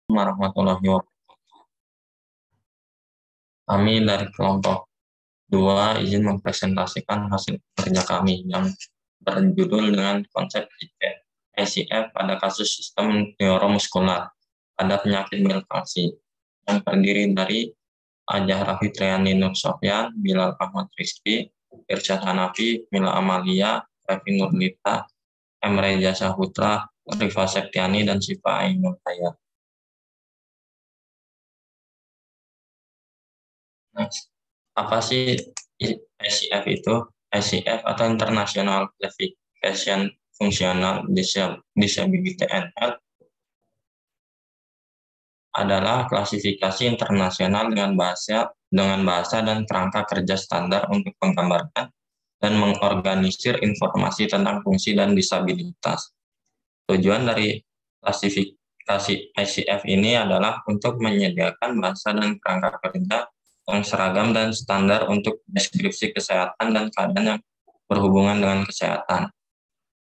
Warahmatullahi wabarakatuh. Kami dari kelompok 2 izin mempresentasikan hasil kerja kami yang berjudul dengan konsep ICF pada kasus sistem neuromuskular pada penyakit Bell palsy yang terdiri dari Ajahra Fitriani Nur Sofyan, Bilal Ahmad Rizky, Irsyad Hanafi, Mila Amalia, Revi Nurlita, Emre Jasa Putra, Rifa Septiani, dan Siva Ainul Hayat. Nah, apa sih ICF itu? ICF atau International Classification Functional Disability and Health adalah klasifikasi internasional dengan bahasa dan kerangka kerja standar untuk menggambarkan dan mengorganisir informasi tentang fungsi dan disabilitas. Tujuan dari klasifikasi ICF ini adalah untuk menyediakan bahasa dan kerangka kerja yang seragam dan standar untuk deskripsi kesehatan dan keadaan yang berhubungan dengan kesehatan.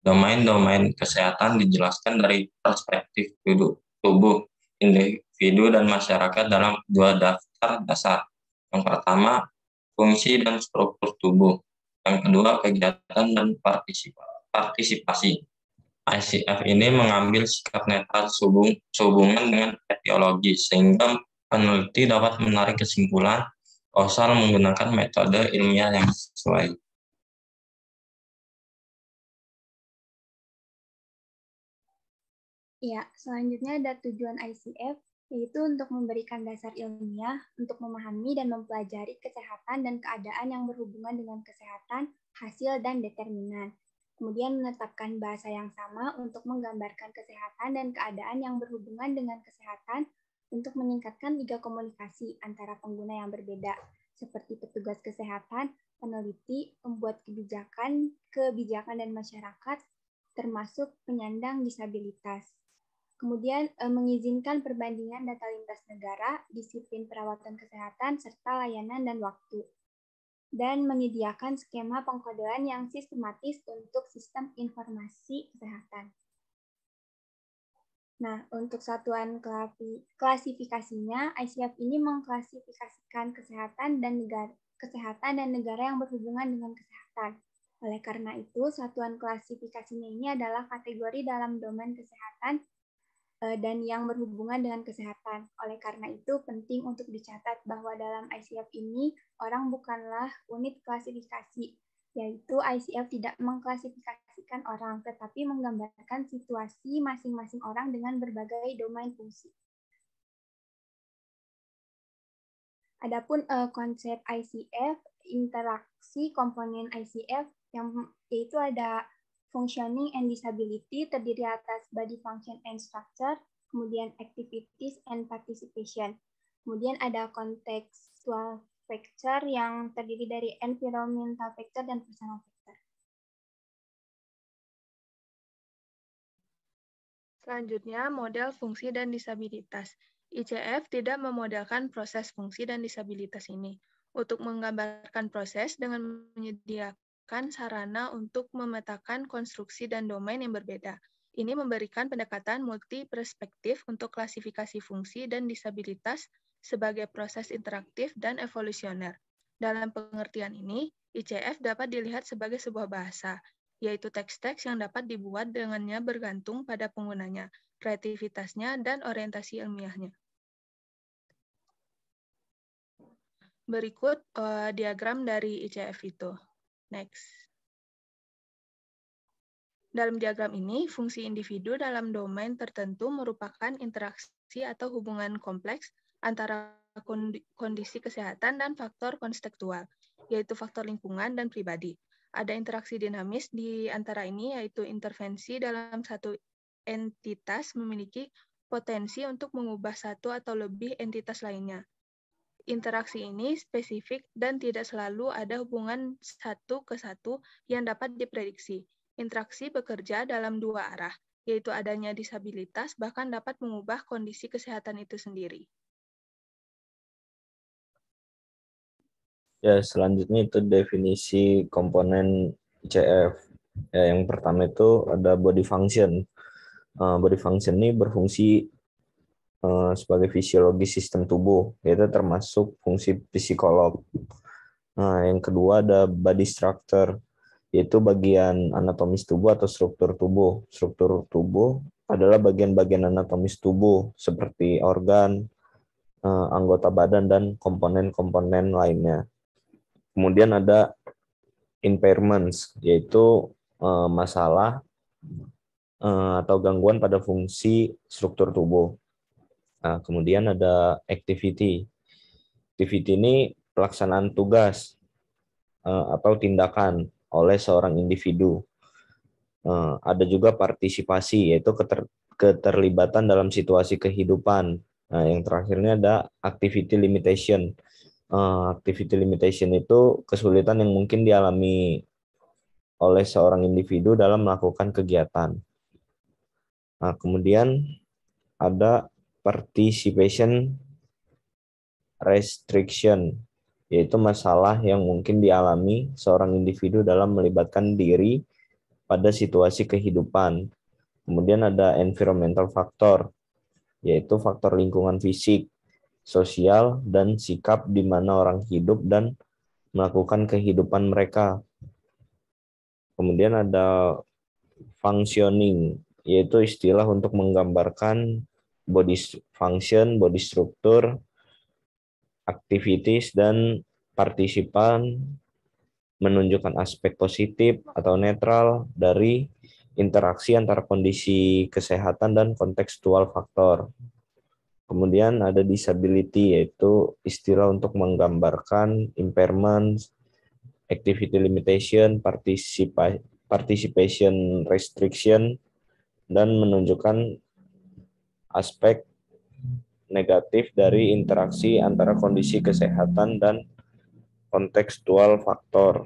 Domain-domain kesehatan dijelaskan dari perspektif tubuh, individu, dan masyarakat dalam 2 daftar dasar. Yang pertama, fungsi dan struktur tubuh. Yang kedua, kegiatan dan partisipasi. ICF ini mengambil sikap netral sehubungan dengan etiologi, sehingga peneliti dapat menarik kesimpulan kausal menggunakan metode ilmiah yang sesuai. Ya, selanjutnya ada tujuan ICF, yaitu untuk memberikan dasar ilmiah untuk memahami dan mempelajari kesehatan dan keadaan yang berhubungan dengan kesehatan, hasil, dan determinan. Kemudian menetapkan bahasa yang sama untuk menggambarkan kesehatan dan keadaan yang berhubungan dengan kesehatan untuk meningkatkan liga komunikasi antara pengguna yang berbeda, seperti petugas kesehatan, peneliti, pembuat kebijakan dan masyarakat, termasuk penyandang disabilitas. Kemudian mengizinkan perbandingan data lintas negara, disiplin perawatan kesehatan, serta layanan dan waktu. Dan menyediakan skema pengkodean yang sistematis untuk sistem informasi kesehatan. Nah, untuk satuan klasifikasinya, ICF ini mengklasifikasikan kesehatan dan negara yang berhubungan dengan kesehatan. Oleh karena itu, satuan klasifikasinya ini adalah kategori dalam domain kesehatan dan yang berhubungan dengan kesehatan. Oleh karena itu, penting untuk dicatat bahwa dalam ICF ini, orang bukanlah unit klasifikasi, yaitu ICF tidak mengklasifikasikan orang, tetapi menggambarkan situasi masing-masing orang dengan berbagai domain fungsi. Adapun konsep ICF, interaksi komponen ICF, yaitu ada functioning and disability, terdiri atas body function and structure, kemudian activities and participation. Kemudian ada contextual factor yang terdiri dari environmental factor dan personal factor. Selanjutnya, model fungsi dan disabilitas. ICF tidak memodelkan proses fungsi dan disabilitas ini. Untuk menggambarkan proses dengan menyediakan sarana untuk memetakan konstruksi dan domain yang berbeda. Ini memberikan pendekatan multi-perspektif untuk klasifikasi fungsi dan disabilitas sebagai proses interaktif dan evolusioner. Dalam pengertian ini, ICF dapat dilihat sebagai sebuah bahasa, yaitu teks-teks yang dapat dibuat dengannya bergantung pada penggunanya, kreativitasnya, dan orientasi ilmiahnya. Berikut diagram dari ICF itu. Next. Dalam diagram ini, fungsi individu dalam domain tertentu merupakan interaksi atau hubungan kompleks antara kondisi kesehatan dan faktor kontekstual, yaitu faktor lingkungan dan pribadi. Ada interaksi dinamis di antara ini, yaitu intervensi dalam satu entitas memiliki potensi untuk mengubah satu atau lebih entitas lainnya. Interaksi ini spesifik dan tidak selalu ada hubungan satu ke satu yang dapat diprediksi. Interaksi bekerja dalam 2 arah, yaitu adanya disabilitas bahkan dapat mengubah kondisi kesehatan itu sendiri. Ya, selanjutnya itu definisi komponen ICF. Ya, yang pertama itu ada body function. Body function ini berfungsi sebagai fisiologi sistem tubuh, yaitu termasuk fungsi psikolog. Nah, yang kedua ada body structure, yaitu bagian anatomis tubuh atau struktur tubuh. Struktur tubuh adalah bagian-bagian anatomis tubuh seperti organ, anggota badan, dan komponen-komponen lainnya. Kemudian ada impairments, yaitu masalah atau gangguan pada fungsi struktur tubuh. Nah, kemudian ada activity. Activity ini pelaksanaan tugas atau tindakan oleh seorang individu. Ada juga partisipasi, yaitu keterlibatan dalam situasi kehidupan. Nah, yang terakhirnya ada activity limitation. Activity limitation itu kesulitan yang mungkin dialami oleh seorang individu dalam melakukan kegiatan. Nah, kemudian ada participation restriction, yaitu masalah yang mungkin dialami seorang individu dalam melibatkan diri pada situasi kehidupan. Kemudian ada environmental factor, yaitu faktor lingkungan fisik, sosial, dan sikap di mana orang hidup dan melakukan kehidupan mereka. Kemudian ada functioning, yaitu istilah untuk menggambarkan body function, body structure, activities, dan partisipan, menunjukkan aspek positif atau netral dari interaksi antara kondisi kesehatan dan kontekstual faktor. Kemudian ada disability, yaitu istilah untuk menggambarkan impairment, activity limitation, participation restriction, dan menunjukkan aspek negatif dari interaksi antara kondisi kesehatan dan kontekstual faktor.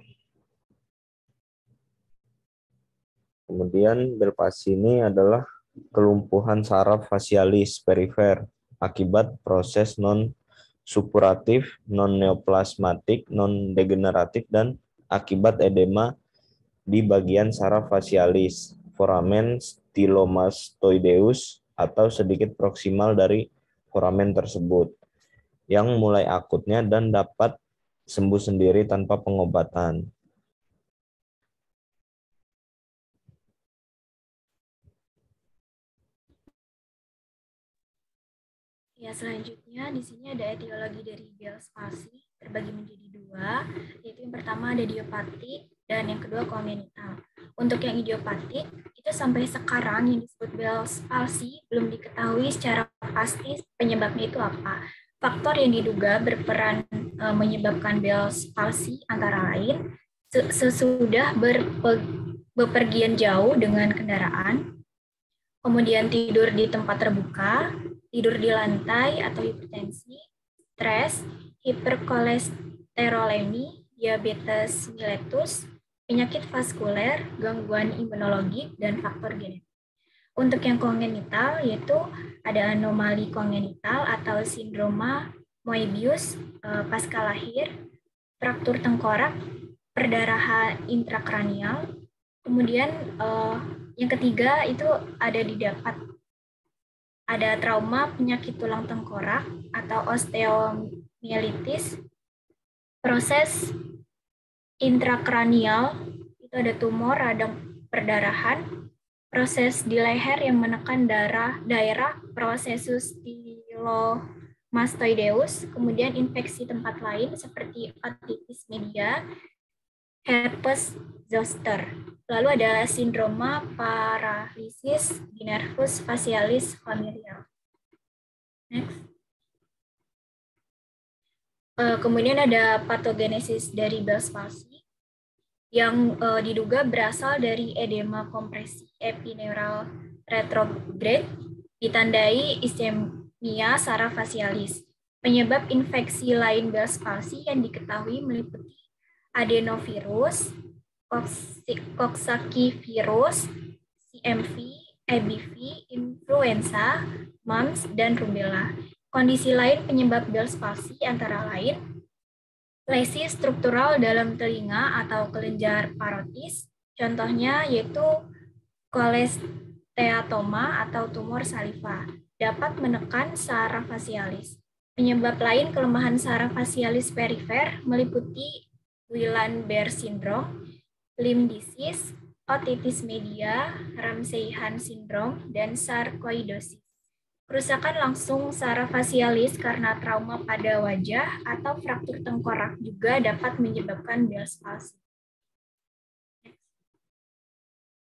Kemudian Bell palsy ini adalah kelumpuhan saraf fasialis perifer akibat proses non-supuratif, non-neoplasmatik, non-degeneratif, dan akibat edema di bagian saraf fasialis, foramen stylomastoideus, atau sedikit proksimal dari foramen tersebut, yang mulai akutnya dan dapat sembuh sendiri tanpa pengobatan. Ya, selanjutnya di sini ada etiologi dari Bell's palsy terbagi menjadi dua, yaitu yang pertama ada idiopatik dan yang kedua kongenital. Untuk yang idiopatik, itu sampai sekarang yang disebut Bell's palsy belum diketahui secara pasti penyebabnya itu apa. Faktor yang diduga berperan menyebabkan Bell's palsy antara lain sesudah bepergian jauh dengan kendaraan, kemudian tidur di tempat terbuka, tidur di lantai atau hipertensi, stres, hiperkolesterolemi, diabetes mellitus, penyakit vaskuler, gangguan imunologi, dan faktor genetik. Untuk yang kongenital, yaitu ada anomali kongenital atau sindroma Moebius pasca lahir, fraktur tengkorak, perdarahan intrakranial. Kemudian yang ketiga itu ada trauma penyakit tulang tengkorak atau osteomyelitis, proses intrakranial, itu ada tumor radang perdarahan, proses di leher yang menekan daerah processus stylomastoideus, kemudian infeksi tempat lain seperti otitis media, herpes zoster. Lalu ada sindroma paralisis di nervus facialis familial. Next. Kemudian ada patogenesis dari Bell's palsy yang diduga berasal dari edema kompresi epineural retrograde ditandai ischemia saraf facialis. Penyebab infeksi lain Bell's palsy yang diketahui meliputi adenovirus, Coxsackie-virus, CMV, EBV, influenza, mumps, dan rubella. Kondisi lain penyebab Bell's palsy antara lain lesi struktural dalam telinga atau kelenjar parotis, contohnya yaitu kolesteatoma atau tumor saliva. dapat menekan saraf fasialis. Penyebab lain kelemahan saraf fasialis perifer meliputi Guillain-Barré syndrome, limb disease, otitis media, Ramsay-Hunt syndrome, dan sarkoidosis. Kerusakan langsung saraf fasialis karena trauma pada wajah atau fraktur tengkorak juga dapat menyebabkan Bell's palsy.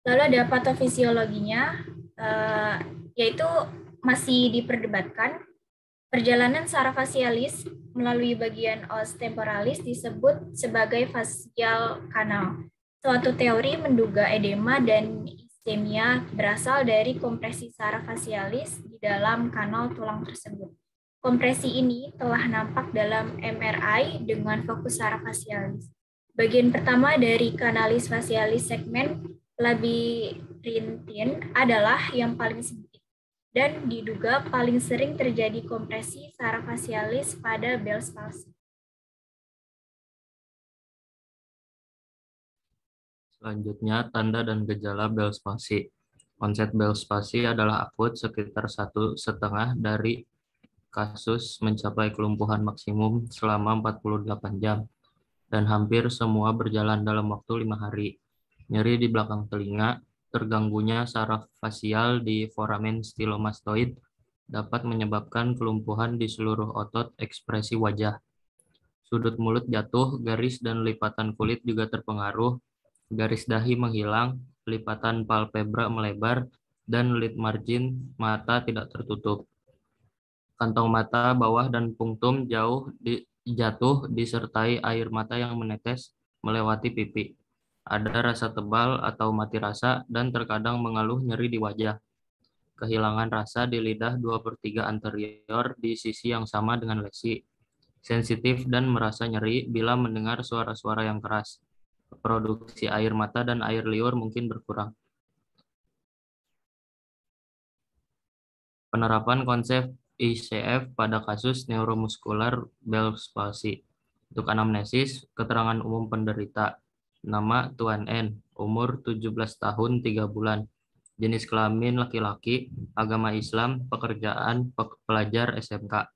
Lalu ada patofisiologinya, yaitu masih diperdebatkan. Perjalanan saraf fasialis melalui bagian os temporalis disebut sebagai facial canal. Suatu teori menduga edema dan ischemia berasal dari kompresi saraf fasialis di dalam kanal tulang tersebut. Kompresi ini telah nampak dalam MRI dengan fokus saraf fasialis. Bagian pertama dari kanalis fasialis segmen labirintin adalah yang paling sempit dan diduga paling sering terjadi kompresi saraf fasialis pada Bell's palsy. Selanjutnya, tanda dan gejala Bell's palsy. Onset Bell's palsy adalah akut, sekitar 1,5 dari kasus mencapai kelumpuhan maksimum selama 48 jam, dan hampir semua berjalan dalam waktu 5 hari. Nyeri di belakang telinga, terganggunya saraf fasial di foramen stylomastoid dapat menyebabkan kelumpuhan di seluruh otot ekspresi wajah. Sudut mulut jatuh, garis dan lipatan kulit juga terpengaruh. Garis dahi menghilang, lipatan palpebra melebar, dan lid margin mata tidak tertutup. Kantong mata bawah dan punktum jatuh disertai air mata yang menetes melewati pipi. Ada rasa tebal atau mati rasa dan terkadang mengeluh nyeri di wajah. Kehilangan rasa di lidah 2/3 anterior di sisi yang sama dengan lesi. Sensitif dan merasa nyeri bila mendengar suara-suara yang keras. Produksi air mata dan air liur mungkin berkurang. Penerapan konsep ICF pada kasus neuromuskular Bell's palsy. Untuk anamnesis, keterangan umum penderita. Nama Tuan N, umur 17 tahun 3 bulan. Jenis kelamin laki-laki, agama Islam, pekerjaan pelajar SMK.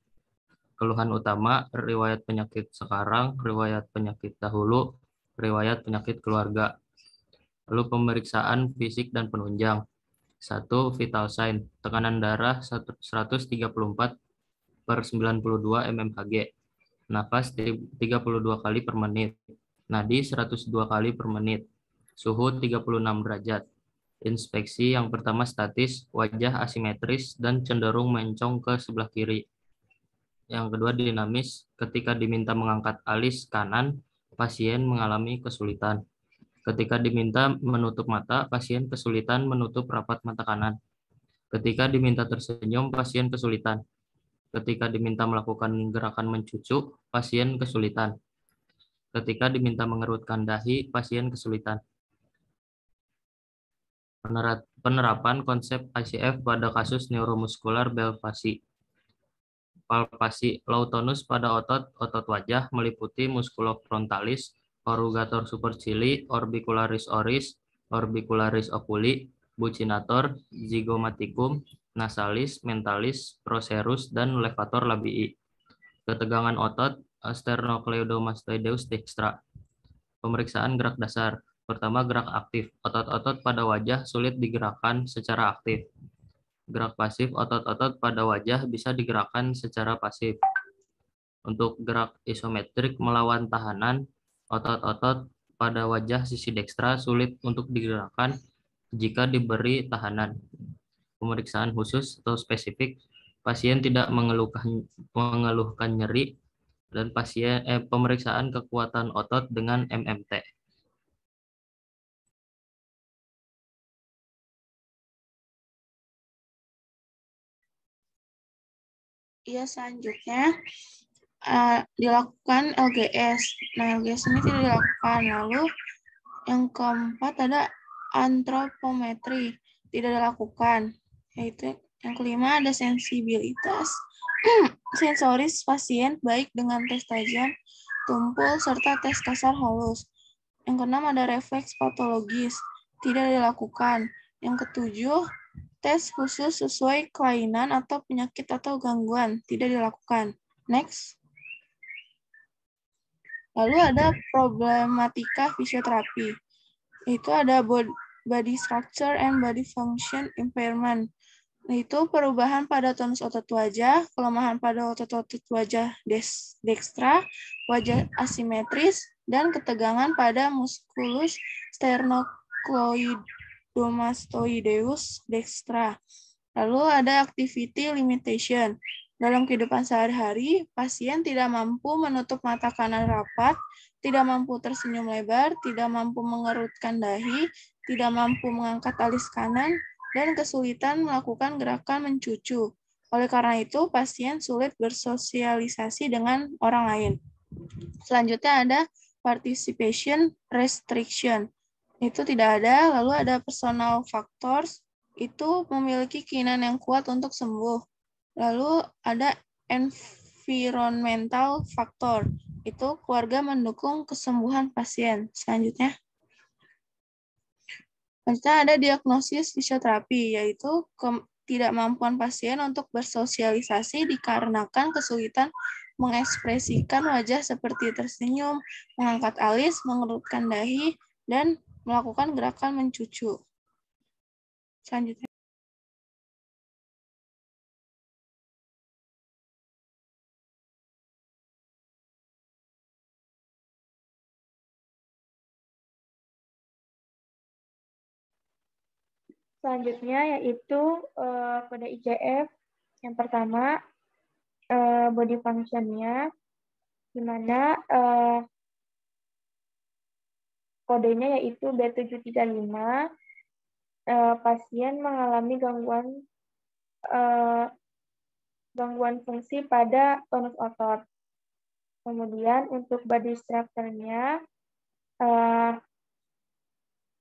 Keluhan utama, riwayat penyakit sekarang, riwayat penyakit dahulu, riwayat penyakit keluarga. Lalu pemeriksaan fisik dan penunjang. 1. Vital sign, tekanan darah 134/92 mmHg, nafas 32 kali per menit, nadi 102 kali per menit, suhu 36 derajat. Inspeksi yang pertama statis, wajah asimetris dan cenderung mencong ke sebelah kiri. Yang kedua dinamis, ketika diminta mengangkat alis kanan, pasien mengalami kesulitan. Ketika diminta menutup mata, pasien kesulitan menutup rapat mata kanan. Ketika diminta tersenyum, pasien kesulitan. Ketika diminta melakukan gerakan mencucuk, pasien kesulitan. Ketika diminta mengerutkan dahi, pasien kesulitan. Penerapan konsep ICF pada kasus neuromuskular Bell's palsy. Palpasi lautonus pada otot wajah meliputi musculofrontalis, orugator supercilii, orbicularis oris, orbicularis oculi, buccinator, zygomaticum, nasalis, mentalis, procerus, dan levator labii. Ketegangan otot, sternocleidomastoideus dextra. Pemeriksaan gerak dasar. Pertama, gerak aktif. Otot-otot pada wajah sulit digerakkan secara aktif. Gerak pasif, otot-otot pada wajah bisa digerakkan secara pasif. Untuk gerak isometrik melawan tahanan, otot-otot pada wajah sisi dekstra sulit untuk digerakkan jika diberi tahanan. Pemeriksaan khusus atau spesifik, pasien tidak mengeluhkan nyeri, dan pemeriksaan kekuatan otot dengan MMT. Iya, selanjutnya dilakukan LGS. Nah, LGS ini tidak dilakukan. Lalu yang keempat ada antropometri, tidak dilakukan. Yaitu yang kelima ada sensibilitas sensoris pasien baik dengan tes tajam, tumpul, serta tes kasar halus. Yang keenam ada refleks patologis, tidak dilakukan. Yang ketujuh tes khusus sesuai kelainan atau penyakit atau gangguan tidak dilakukan. Next. Lalu ada problematika fisioterapi. Itu ada body structure and body function impairment. Itu perubahan pada tonus otot wajah, kelemahan pada otot-otot wajah dekstra, wajah asimetris, dan ketegangan pada musculus sternocleidomastoideus dekstra. Lalu ada activity limitation. Dalam kehidupan sehari-hari, pasien tidak mampu menutup mata kanan rapat, tidak mampu tersenyum lebar, tidak mampu mengerutkan dahi, tidak mampu mengangkat alis kanan, dan kesulitan melakukan gerakan mencucu. Oleh karena itu, pasien sulit bersosialisasi dengan orang lain. Selanjutnya ada participation restriction. Itu tidak ada. Lalu ada personal factors. Itu memiliki keinginan yang kuat untuk sembuh. Lalu ada environmental factor. Itu keluarga mendukung kesembuhan pasien. Selanjutnya ada diagnosis fisioterapi, yaitu ketidakmampuan pasien untuk bersosialisasi dikarenakan kesulitan mengekspresikan wajah seperti tersenyum, mengangkat alis, mengerutkan dahi, dan melakukan gerakan mencucu. Selanjutnya. Selanjutnya yaitu pada ICF yang pertama body function-nya, di mana kodenya yaitu B735. Pasien mengalami gangguan fungsi pada tonus otot. Kemudian untuk body structure-nya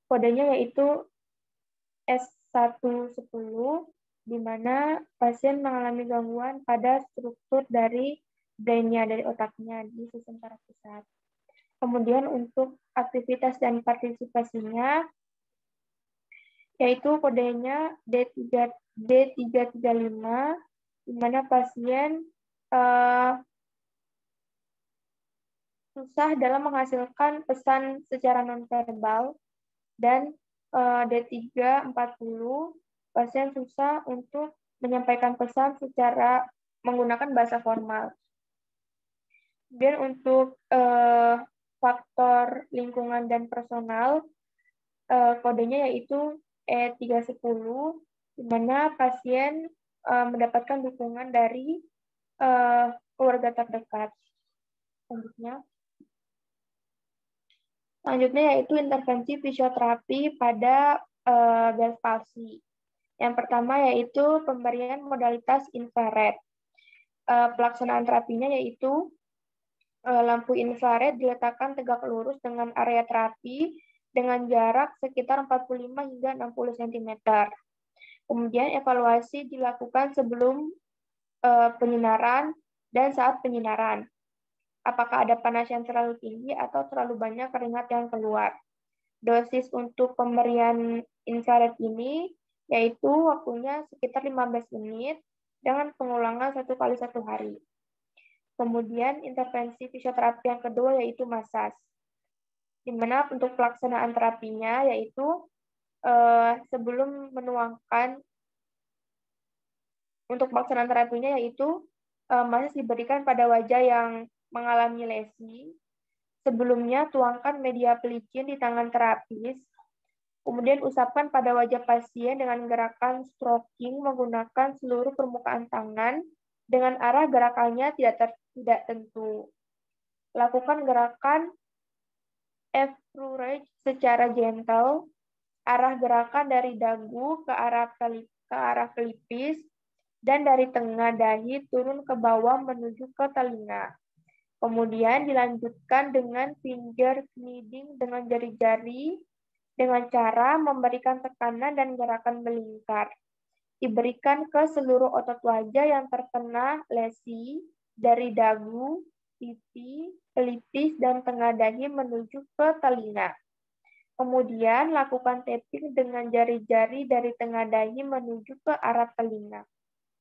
kodenya yaitu S110, di mana pasien mengalami gangguan pada struktur dari brain-nya, dari otaknya di sistem saraf pusat. Kemudian untuk aktivitas dan partisipasinya, yaitu kodenya D335, di mana pasien susah dalam menghasilkan pesan secara nonverbal, dan D340, pasien susah untuk menyampaikan pesan secara menggunakan bahasa formal. Kemudian untuk faktor lingkungan dan personal, kodenya yaitu E310, di mana pasien mendapatkan dukungan dari keluarga terdekat. Selanjutnya yaitu intervensi fisioterapi pada Bell's palsy. Yang pertama yaitu pemberian modalitas infrared. Pelaksanaan terapinya yaitu lampu infrared diletakkan tegak lurus dengan area terapi dengan jarak sekitar 45 hingga 60 cm. Kemudian evaluasi dilakukan sebelum penyinaran dan saat penyinaran. Apakah ada panas yang terlalu tinggi atau terlalu banyak keringat yang keluar. Dosis untuk pemberian infrared ini yaitu waktunya sekitar 15 menit dengan pengulangan 1 kali 1 hari. Kemudian intervensi fisioterapi yang kedua yaitu masaj. Di mana untuk pelaksanaan terapinya yaitu sebelum menuangkan, untuk pelaksanaan terapinya yaitu masaj diberikan pada wajah yang mengalami lesi. Sebelumnya tuangkan media pelicin di tangan terapis. Kemudian usapkan pada wajah pasien dengan gerakan stroking menggunakan seluruh permukaan tangan dengan arah gerakannya tidak tentu. Lakukan gerakan F-Rurage secara gentle. Arah gerakan dari dagu ke arah pelipis dan dari tengah dahi turun ke bawah menuju ke telinga. Kemudian dilanjutkan dengan finger kneading dengan jari-jari dengan cara memberikan tekanan dan gerakan melingkar. Diberikan ke seluruh otot wajah yang terkena lesi dari dagu, pipi, pelipis, dan tengah dahi menuju ke telinga. Kemudian lakukan tapping dengan jari-jari dari tengah dahi menuju ke arah telinga.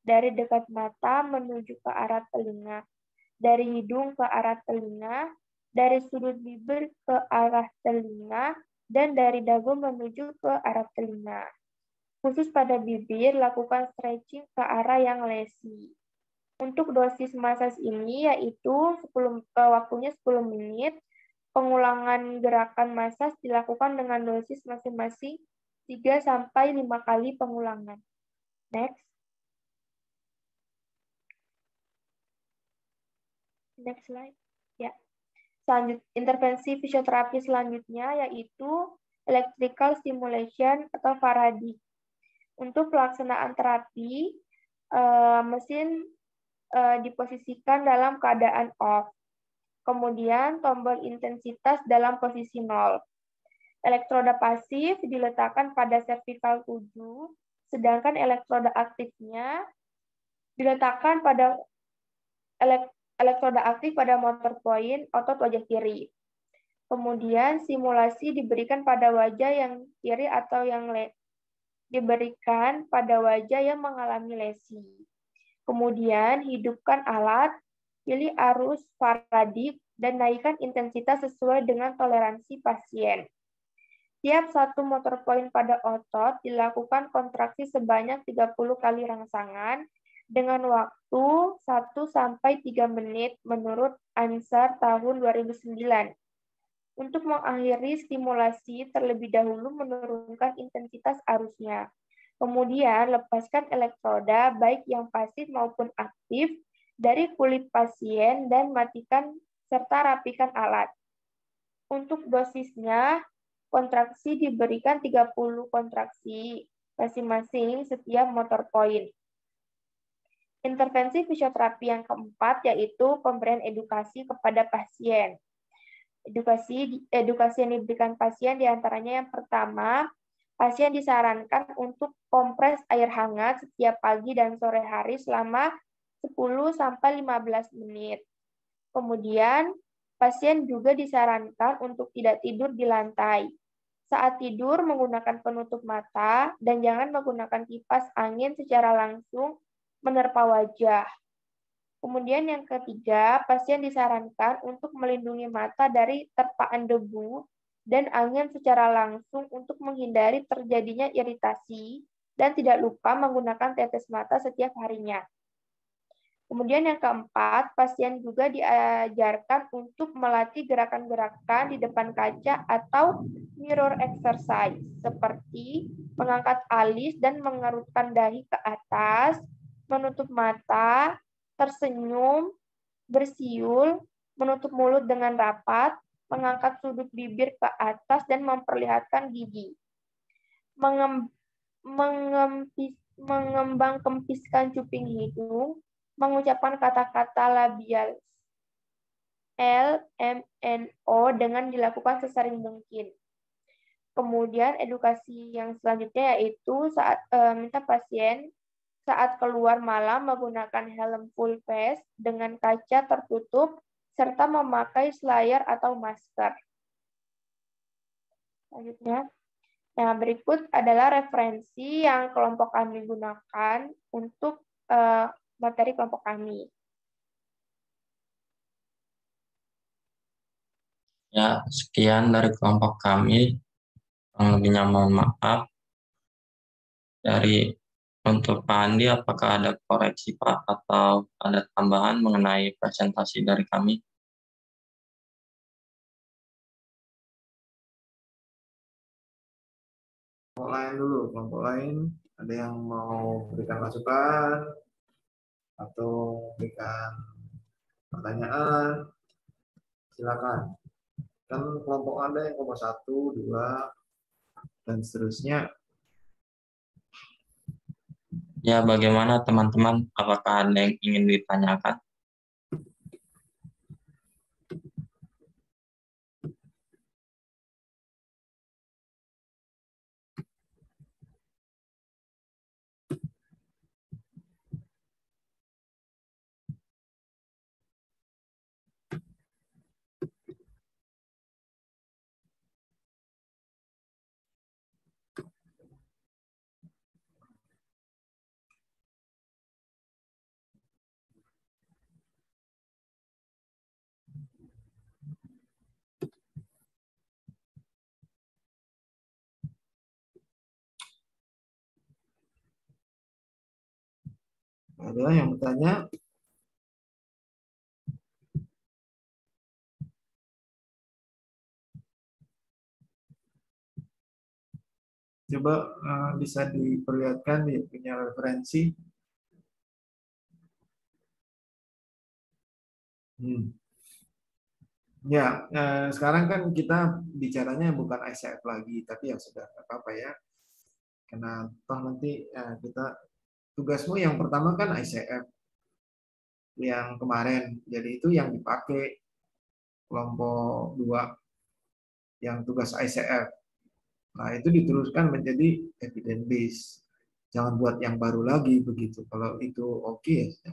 Dari dekat mata menuju ke arah telinga. Dari hidung ke arah telinga. Dari sudut bibir ke arah telinga. Dan dari dagu menuju ke arah telinga. Khusus pada bibir, lakukan stretching ke arah yang lesi. Untuk dosis massage ini yaitu waktunya 10 menit. Pengulangan gerakan massage dilakukan dengan dosis masing-masing 3-5 kali pengulangan. Next. Next slide. Ya. Intervensi fisioterapi selanjutnya yaitu electrical stimulation atau Faraday. Untuk pelaksanaan terapi, mesin diposisikan dalam keadaan off. Kemudian tombol intensitas dalam posisi 0. Elektroda pasif diletakkan pada cervical 7, sedangkan elektroda aktifnya diletakkan pada elektroda aktif pada motor point otot wajah kiri. Kemudian simulasi diberikan pada wajah yang kiri atau yang diberikan pada wajah yang mengalami lesi. Kemudian hidupkan alat, pilih arus Faraday, dan naikkan intensitas sesuai dengan toleransi pasien. Tiap satu motor point pada otot dilakukan kontraksi sebanyak 30 kali rangsangan dengan waktu 1-3 menit menurut Ansar tahun 2009. Untuk mengakhiri stimulasi, terlebih dahulu menurunkan intensitas arusnya. Kemudian lepaskan elektroda baik yang pasif maupun aktif dari kulit pasien dan matikan serta rapikan alat. Untuk dosisnya, kontraksi diberikan 30 kontraksi masing-masing setiap motor point. Intervensi fisioterapi yang keempat yaitu pemberian edukasi kepada pasien. Edukasi yang diberikan pasien diantaranya yang pertama, pasien disarankan untuk kompres air hangat setiap pagi dan sore hari selama 10-15 menit. Kemudian, pasien juga disarankan untuk tidak tidur di lantai. Saat tidur, menggunakan penutup mata dan jangan menggunakan kipas angin secara langsung menerpa wajah. Kemudian yang ketiga, pasien disarankan untuk melindungi mata dari terpaan debu dan angin secara langsung untuk menghindari terjadinya iritasi dan tidak lupa menggunakan tetes mata setiap harinya. Kemudian yang keempat, pasien juga diajarkan untuk melatih gerakan-gerakan di depan kaca atau mirror exercise, seperti mengangkat alis dan mengerutkan dahi ke atas, menutup mata, tersenyum, bersiul, menutup mulut dengan rapat, mengangkat sudut bibir ke atas, dan memperlihatkan gigi. Mengembang kempiskan cuping hidung, mengucapkan kata-kata labial L, M, N, O dengan dilakukan sesering mungkin. Kemudian edukasi yang selanjutnya yaitu saat minta pasien saat keluar malam menggunakan helm full face dengan kaca tertutup serta memakai selayar atau masker. Selanjutnya, nah berikut adalah referensi yang kelompok kami gunakan untuk materi kelompok kami. Ya, sekian dari kelompok kami. Yang lebihnya mohon maaf. Untuk Pak Andi, apakah ada koreksi Pak atau ada tambahan mengenai presentasi dari kami? Kelompok lain, ada yang mau berikan masukan atau berikan pertanyaan, silakan. Kan kelompok Anda yang kelompok 1, 2, dan seterusnya. Ya, bagaimana teman-teman? Apakah ada yang ingin ditanyakan? Ada yang bertanya? Coba bisa diperlihatkan dia punya referensi. Ya, sekarang kan kita bicaranya bukan ICF lagi, tapi ya sudah nggak apa-apa ya. Karena toh nanti kita tugasmu yang pertama kan ICF yang kemarin, jadi itu yang dipakai kelompok 2 yang tugas ICF. Nah, itu diteruskan menjadi evidence base. Jangan buat yang baru lagi begitu. Kalau itu oke ya.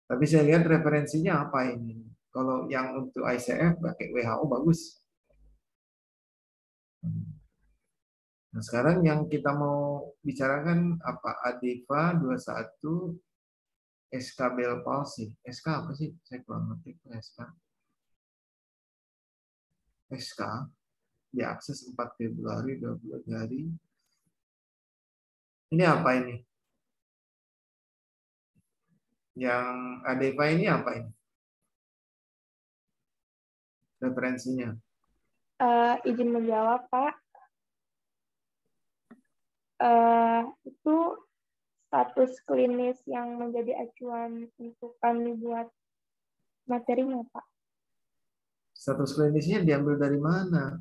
Tapi saya lihat referensinya apa ini. Kalau yang untuk ICF pakai WHO bagus. Nah, sekarang yang kita mau bicarakan apa? ADEVA 21 SK Bell Palsy. SK apa sih? Saya kurang ngerti SK. SK diakses 4 Februari 20 hari. Ini apa ini? Yang ADEVA ini apa ini? Referensinya. Izin menjawab, Pak. Itu status klinis yang menjadi acuan untuk kami buat materinya, Pak. Status klinisnya diambil dari mana?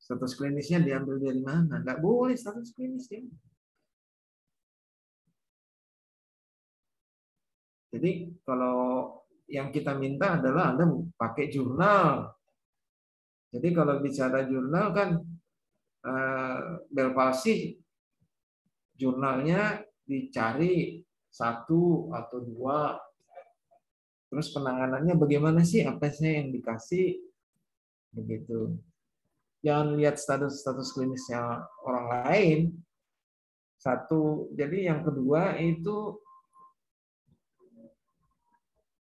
Status klinisnya diambil dari mana? Nggak boleh status klinisnya. Jadi kalau yang kita minta adalah Anda pakai jurnal. Jadi kalau bicara jurnal kan Bell Palsy jurnalnya dicari 1 atau 2. Terus penanganannya bagaimana sih? Apa sih yang dikasih? Begitu. Jangan lihat status klinisnya orang lain. 1. Jadi yang kedua itu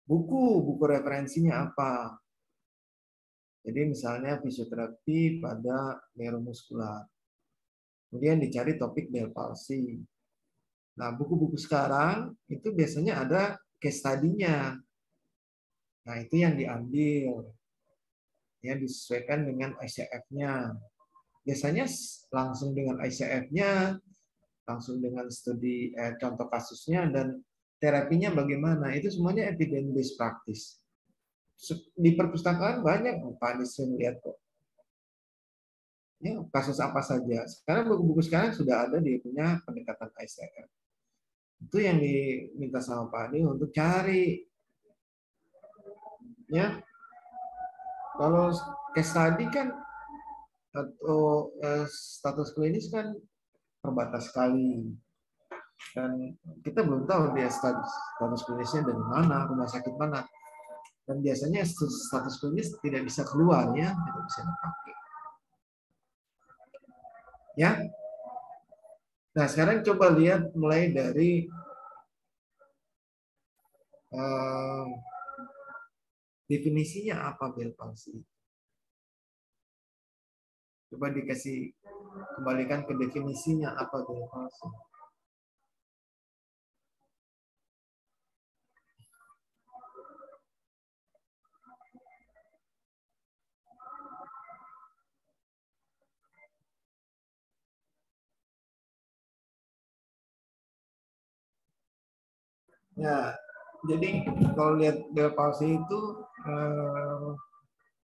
buku referensinya apa. Jadi misalnya fisioterapi pada neuromuskular. Kemudian dicari topik Bell Palsy. Nah, buku-buku sekarang itu biasanya ada case study-nya. Nah, itu yang diambil. Ya, disesuaikan dengan ICF-nya. Biasanya langsung dengan ICF-nya, langsung dengan studi contoh kasusnya, dan terapinya bagaimana. Itu semuanya evidence-based practice. Di perpustakaan banyak, Pak Anies lihat kok. Ya, kasus apa saja. Sekarang buku-buku sekarang sudah ada dia punya pendekatan ICF. Itu yang diminta sama Pak Anies untuk cari. Ya, kalau case study kan atau status klinis kan terbatas sekali. Dan kita belum tahu dia status klinisnya dari mana, rumah sakit mana. Dan biasanya status klinis tidak bisa keluar ya, tidak bisa dipakai. Ya. Nah, sekarang coba lihat mulai dari definisinya apa Bell Palsy. Coba kembalikan ke definisinya apa Bell Palsy. Ya, jadi kalau lihat Bell Palsy itu,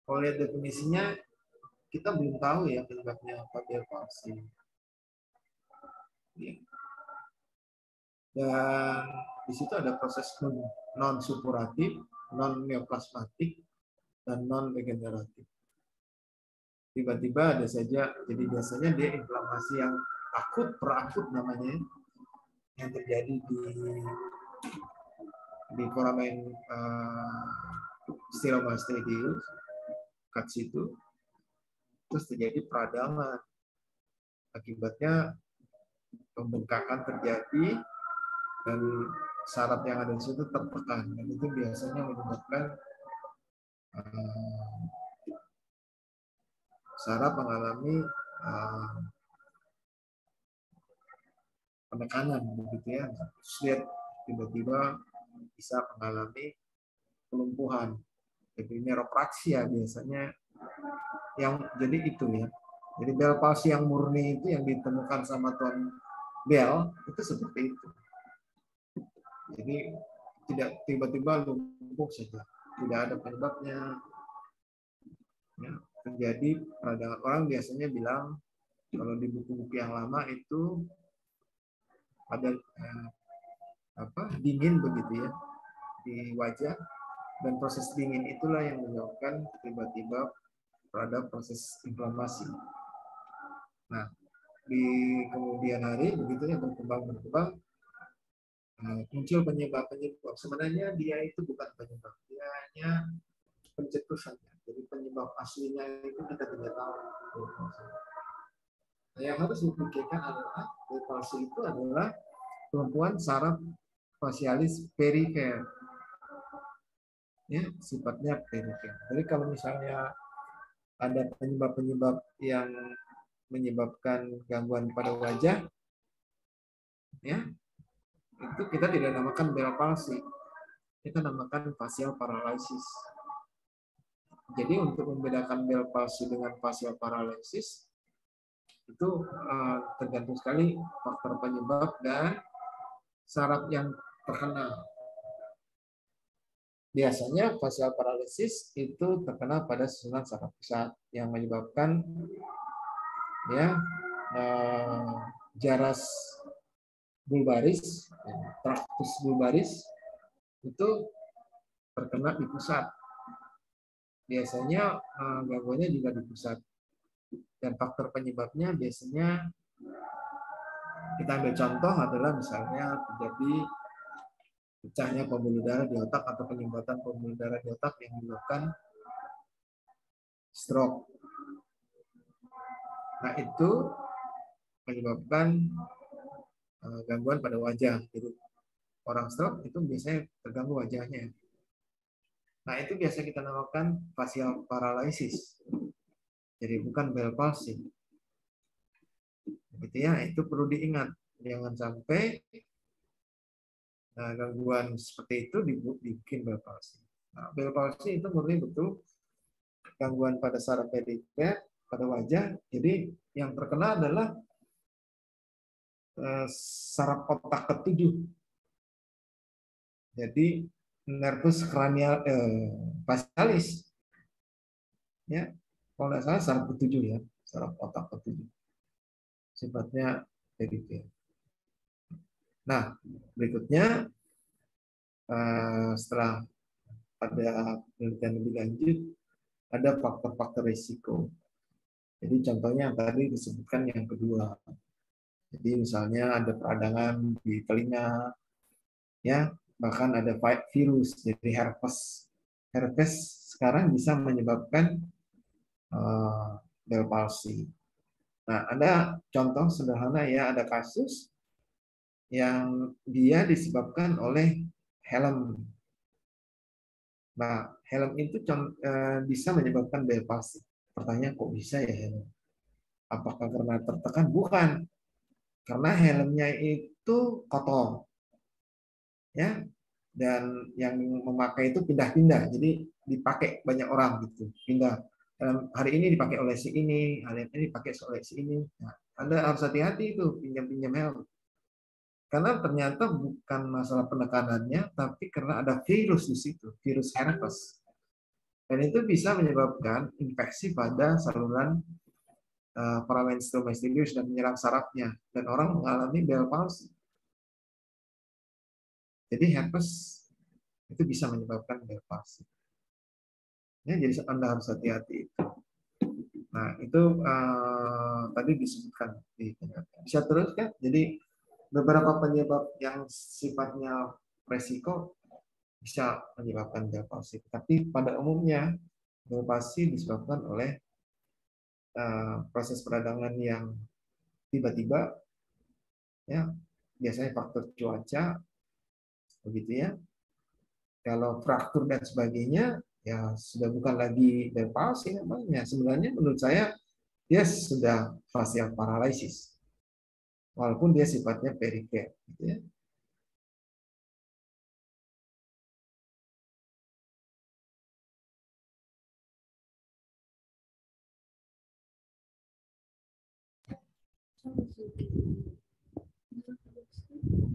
kalau lihat definisinya, kita belum tahu ya penyebabnya apa Bell Palsy. Dan di situ ada proses non supuratif, non neoplasmatik, dan non degeneratif. Tiba-tiba ada saja, jadi biasanya dia inflamasi yang akut, perakut namanya, yang terjadi di foramen stylomastoideus, kat situ, terus terjadi peradangan. Akibatnya pembengkakan terjadi dan saraf yang ada di situ tertekan, dan itu biasanya menyebabkan saraf mengalami penekanan begitu ya. Terus dia tiba-tiba bisa mengalami kelumpuhan. Jadi neuropraksia biasanya yang jadi itu ya. Jadi Bell palsy yang murni itu yang ditemukan sama Tuan Bell itu seperti itu. Jadi tidak tiba-tiba lumpuh saja, tidak ada penyebabnya. Ya, terjadi pada orang biasanya bilang kalau di buku-buku yang lama itu ada dingin begitu ya di wajah, dan proses dingin itulah yang menyebabkan tiba-tiba pada proses inflamasi. Nah, di kemudian hari begitu ya berkembang muncul penyebab. Sebenarnya dia itu bukan penyebab, dia hanya pencetusannya. Jadi penyebab aslinya itu kita tidak tahu. Nah, yang harus dipikirkan adalah Bell palsy itu adalah kelumpuhan saraf facialis perifer. Ya, sifatnya perifer. Jadi kalau misalnya ada penyebab-penyebab yang menyebabkan gangguan pada wajah, ya, itu kita tidak namakan Bell palsy, kita namakan facial paralysis. Jadi untuk membedakan Bell palsy dengan facial paralysis itu tergantung sekali faktor penyebab dan saraf yang terkena. Biasanya facial paralysis itu terkena pada susunan saraf pusat yang menyebabkan ya jaras bulbaris, tractus bulbaris itu terkena di pusat. Biasanya gangguannya juga di pusat. Dan faktor penyebabnya biasanya kita ambil contoh adalah misalnya terjadi pecahnya pembuluh darah di otak atau penyumbatan pembuluh darah di otak yang menyebabkan stroke. Nah, itu menyebabkan gangguan pada wajah. Jadi orang stroke itu biasanya terganggu wajahnya. Nah, itu biasa kita namakan facial paralysis. Jadi bukan Bell palsy. Gitu ya, itu perlu diingat. Jangan sampai gangguan seperti itu dibikin Bell palsy. Nah, Bell palsy itu murni betul gangguan pada saraf perifer, pada wajah. Jadi yang terkena adalah saraf otak ketujuh. Jadi nervus cranial facialis. Ya, kalau nggak salah saraf ketujuh ya, saraf otak ketujuh. Sifatnya perifer. Nah, berikutnya setelah ada penelitian lebih lanjut, ada faktor-faktor risiko. Jadi contohnya yang tadi disebutkan yang kedua. Jadi misalnya ada peradangan di telinga, ya, bahkan ada virus, jadi herpes. Herpes sekarang bisa menyebabkan Bell palsy. Nah, ada contoh sederhana ya, ada kasus yang dia disebabkan oleh helm. Nah, helm itu bisa menyebabkan Bell palsy. Pertanyaan, kok bisa ya helm? Apakah karena tertekan? Bukan. Karena helmnya itu kotor. Ya. Dan yang memakai itu pindah-pindah. Jadi dipakai banyak orang gitu. Pindah. Hari ini dipakai oleh si ini, hari ini dipakai oleh si ini. Nah, Anda harus hati-hati itu pinjam-pinjam helm. Karena ternyata bukan masalah penekanannya, tapi karena ada virus di situ, virus herpes. Dan itu bisa menyebabkan infeksi pada saluran paramenstrum domesticus dan menyerang sarafnya. Dan orang mengalami Bell palsy. Jadi herpes itu bisa menyebabkan Bell palsy. Ya, jadi Anda harus hati-hati itu. Nah, itu tadi disebutkan. Bisa terus kan? Jadi beberapa penyebab yang sifatnya resiko bisa menyebabkan Bell palsy. Tapi pada umumnya Bell palsy disebabkan oleh proses peradangan yang tiba-tiba, ya, biasanya faktor cuaca, begitu ya. Kalau fraktur dan sebagainya, ya sudah bukan lagi Bell palsy namanya. Sebenarnya menurut saya dia sudah facial paralysis. Walaupun dia sifatnya perifer. Gitu ya.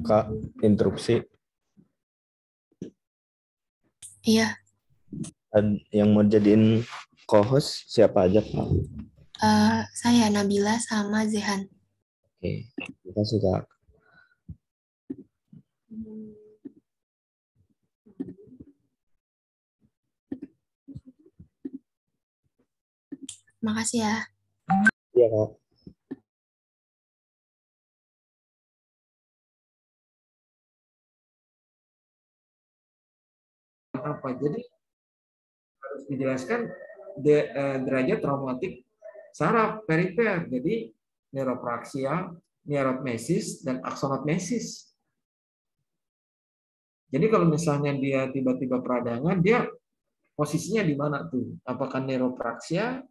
Kak, interupsi. Iya, Yang mau jadiin co-host siapa aja, Kak? saya Nabila sama Zehan. Oke, terima kasih, Kak. Makasih ya. Iya, Kak. Apa? Jadi harus dijelaskan derajat traumatik saraf perifer. Jadi neuropraksia, neurotmesis, dan aksonotmesis. Jadi kalau misalnya dia tiba-tiba peradangan, dia posisinya di mana tuh? Apakah neuropraksia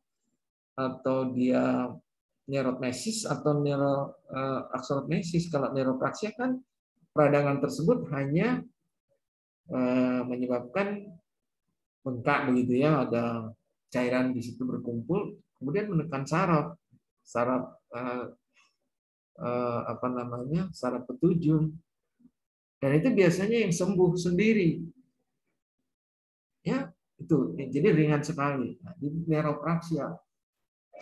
atau dia neurotmesis atau aksonotmesis? Kalau neuropraksia kan peradangan tersebut hanya menyebabkan bengkak begitu ya, ada cairan di situ berkumpul, kemudian menekan saraf apa namanya, saraf petujung, dan itu biasanya yang sembuh sendiri, ya itu, jadi ringan sekali. Nah, di neuropraksia,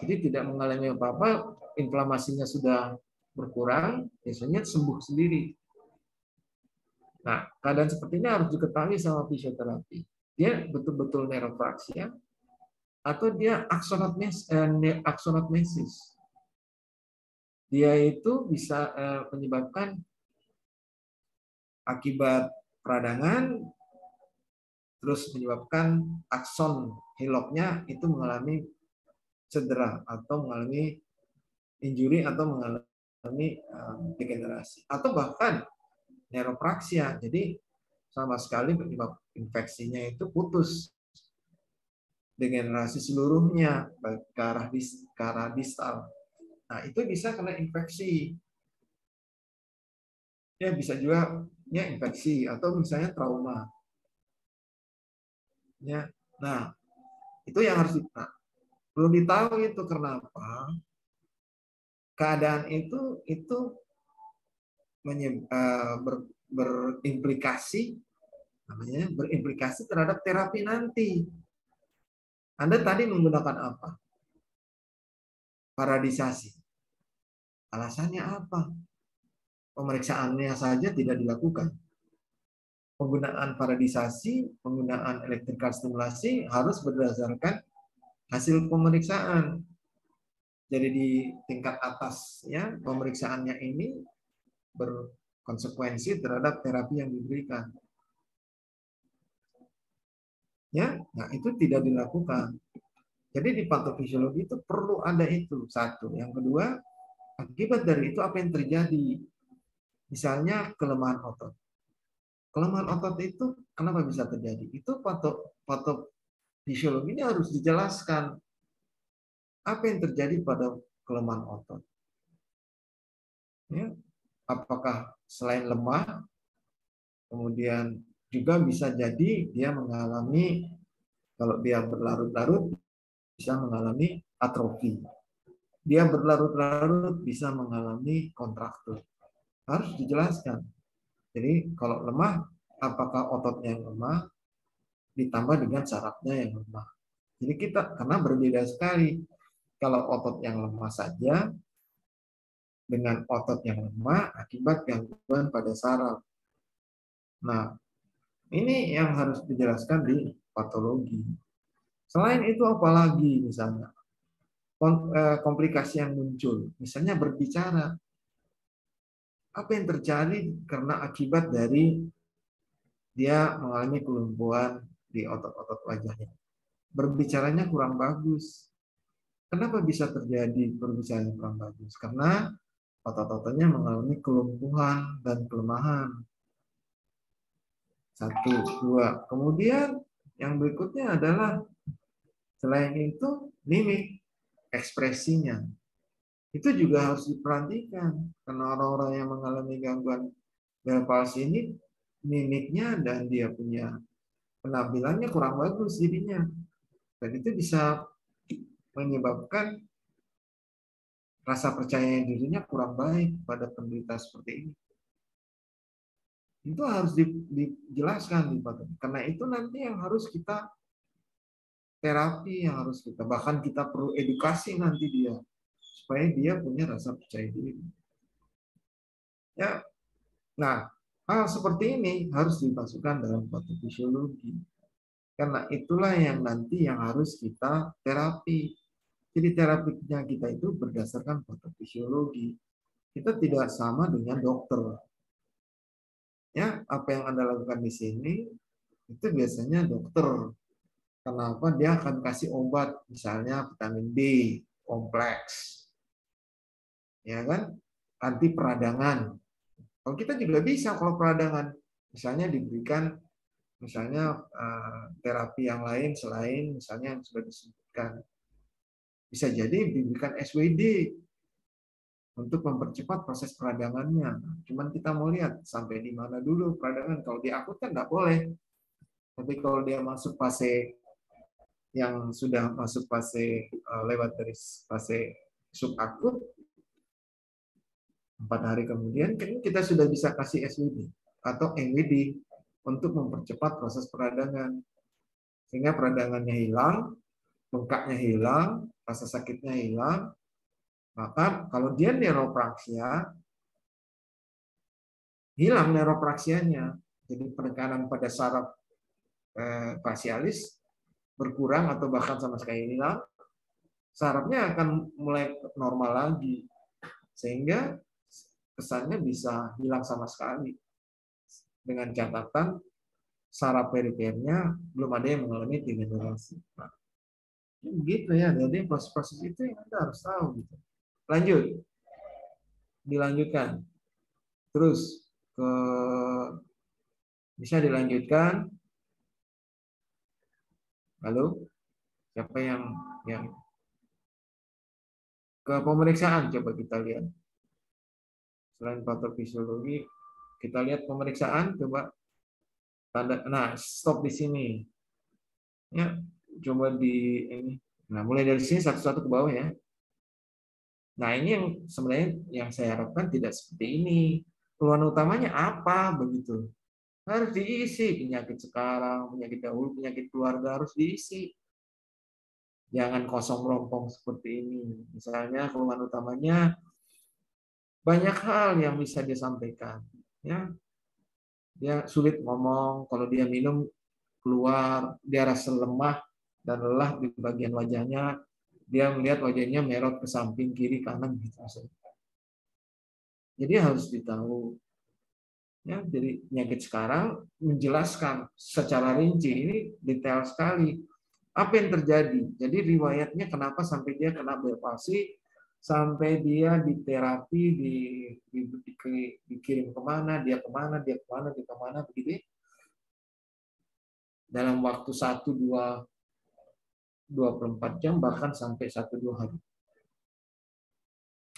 jadi tidak mengalami apa-apa, inflamasinya sudah berkurang, biasanya sembuh sendiri. Nah, keadaan seperti ini harus diketahui sama fisioterapi. Dia betul-betul neuropraksia atau dia aksonotmesis. Dia itu bisa menyebabkan akibat peradangan, terus menyebabkan akson hiloknya itu mengalami cedera atau mengalami injury atau mengalami degenerasi, atau bahkan neuropraksia. Jadi sama sekali penyebab infeksinya itu putus, degenerasi seluruhnya ke arah distal. Nah, itu bisa kena infeksi. Ya, bisa juga ya infeksi atau misalnya trauma. Ya. Nah, itu yang harus perlu ditahu itu kenapa keadaan itu berimplikasi terhadap terapi nanti. Anda tadi menggunakan apa? Paradisasi. Alasannya apa? Pemeriksaannya saja tidak dilakukan. Penggunaan paradisasi, penggunaan electrical stimulasi harus berdasarkan hasil pemeriksaan. Jadi di tingkat atas ya, pemeriksaannya ini berkonsekuensi terhadap terapi yang diberikan. Ya, nah itu tidak dilakukan. Jadi di patofisiologi itu perlu ada itu, satu. Yang kedua, akibat dari itu apa yang terjadi? Misalnya kelemahan otot. Kelemahan otot itu kenapa bisa terjadi? Itu patofisiologinya harus dijelaskan. Apa yang terjadi pada kelemahan otot? Ya, apakah selain lemah, kemudian juga bisa jadi dia mengalami, kalau dia berlarut-larut bisa mengalami atrofi. Dia berlarut-larut bisa mengalami kontraktur. Harus dijelaskan. Jadi kalau lemah, apakah ototnya yang lemah ditambah dengan sarafnya yang lemah. Jadi kita, karena berbeda sekali. Kalau otot yang lemah saja dengan otot yang lemah akibat gangguan pada saraf. Nah, ini yang harus dijelaskan di patologi. Selain itu apalagi misalnya komplikasi yang muncul, misalnya berbicara. Apa yang terjadi karena akibat dari dia mengalami kelumpuhan di otot-otot wajahnya. Berbicaranya kurang bagus. Kenapa bisa terjadi berbicaranya kurang bagus? Karena otot-ototnya mengalami kelumpuhan dan kelemahan. Satu, dua. Kemudian yang berikutnya adalah selain itu mimik. ekspresinya. Itu juga harus diperhatikan karena orang-orang yang mengalami gangguan Bell palsy ini mimiknya dan dia punya penampilannya kurang bagus jadinya. Dan itu bisa menyebabkan rasa percaya dirinya kurang baik pada penderita seperti ini. Itu harus dijelaskan, karena itu nanti yang harus kita terapi, yang harus kita, bahkan kita perlu edukasi nanti dia supaya dia punya rasa percaya diri. Ya, nah hal seperti ini harus dimasukkan dalam patofisiologi. Karena itulah yang nanti yang harus kita terapi. Jadi terapinya kita itu berdasarkan patofisiologi. Kita tidak sama dengan dokter. Ya, apa yang Anda lakukan di sini itu biasanya dokter. Kenapa? Dia akan kasih obat, misalnya vitamin B kompleks, ya kan? Anti peradangan. Kalau kita juga bisa kalau peradangan, misalnya diberikan, misalnya terapi yang lain selain misalnya yang sudah disebutkan, bisa jadi diberikan SWD untuk mempercepat proses peradangannya. Cuman kita mau lihat sampai di mana dulu peradangan. Kalau dia akut kan nggak boleh. Tapi kalau dia masuk fase yang sudah masuk fase lewat dari fase subakut, 4 hari kemudian kita sudah bisa kasih SWD atau NWD untuk mempercepat proses peradangan. Sehingga peradangannya hilang, bengkaknya hilang, rasa sakitnya hilang. Maka kalau dia neuropraksia, hilang neuropraksianya. Jadi penekanan pada saraf facialis berkurang atau bahkan sama sekali hilang, sarafnya akan mulai normal lagi. Sehingga kesannya bisa hilang sama sekali. Dengan catatan saraf perifernya belum ada yang mengalami degenerasi. Nah, begitu ya, jadi proses-proses itu yang Anda harus tahu. Gitu. Lanjut. Dilanjutkan. Terus bisa dilanjutkan. Lalu siapa yang ke pemeriksaan coba kita lihat. Selain patofisiologi, kita lihat pemeriksaan coba tanda. Nah, stop di sini. Ya, coba di ini. Nah, mulai dari sini satu-satu ke bawah ya. Nah, ini yang sebenarnya yang saya harapkan tidak seperti ini. Keluhan utamanya apa begitu? Harus diisi, penyakit sekarang, penyakit dahulu, penyakit keluarga harus diisi. Jangan kosong melompong seperti ini. Misalnya keluhan utamanya banyak hal yang bisa dia sampaikan. Ya, dia sulit ngomong, kalau dia minum keluar, dia rasa lemah dan lelah di bagian wajahnya, dia melihat wajahnya merot ke samping kiri kanan gitu. Jadi harus ditahu. Ya, jadi penyakit sekarang menjelaskan secara rinci, ini detail sekali apa yang terjadi. Jadi riwayatnya kenapa sampai dia kena Bell palsy, sampai dia diterapi, dikirim kemana, dia kemana, begitu. Dalam waktu 1-2 24 jam bahkan sampai 1-2 hari.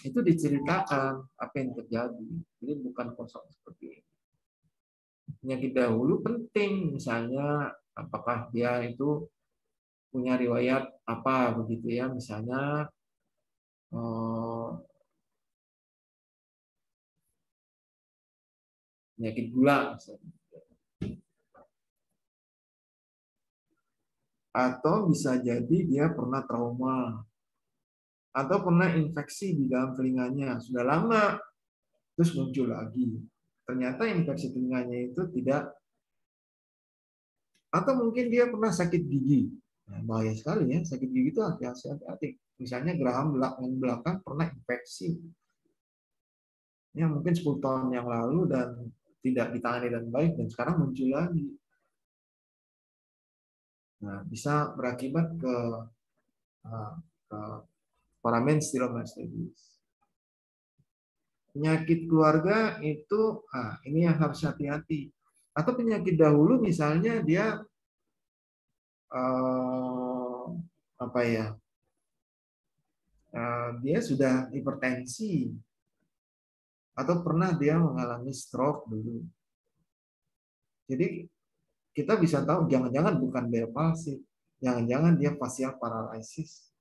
Itu diceritakan apa yang terjadi. Jadi bukan kosong seperti ini. Penyakit dahulu penting, misalnya apakah dia itu punya riwayat apa begitu ya, misalnya penyakit gula misalnya. Atau bisa jadi dia pernah trauma atau pernah infeksi di dalam telinganya sudah lama terus muncul lagi. Ternyata infeksi telinganya itu tidak, atau mungkin dia pernah sakit gigi. Nah, bahaya sekali ya, sakit gigi itu hati-hati. Misalnya geraham belakang pernah infeksi. Ya, mungkin 10 tahun yang lalu dan tidak ditangani dengan baik dan sekarang muncul lagi. Nah, bisa berakibat ke foramen stylomastoides. Penyakit keluarga itu, ini yang harus hati-hati. Atau penyakit dahulu misalnya dia dia sudah hipertensi atau pernah dia mengalami stroke dulu. Jadi kita bisa tahu jangan-jangan bukan Bell palsy, jangan-jangan dia facial paralysis.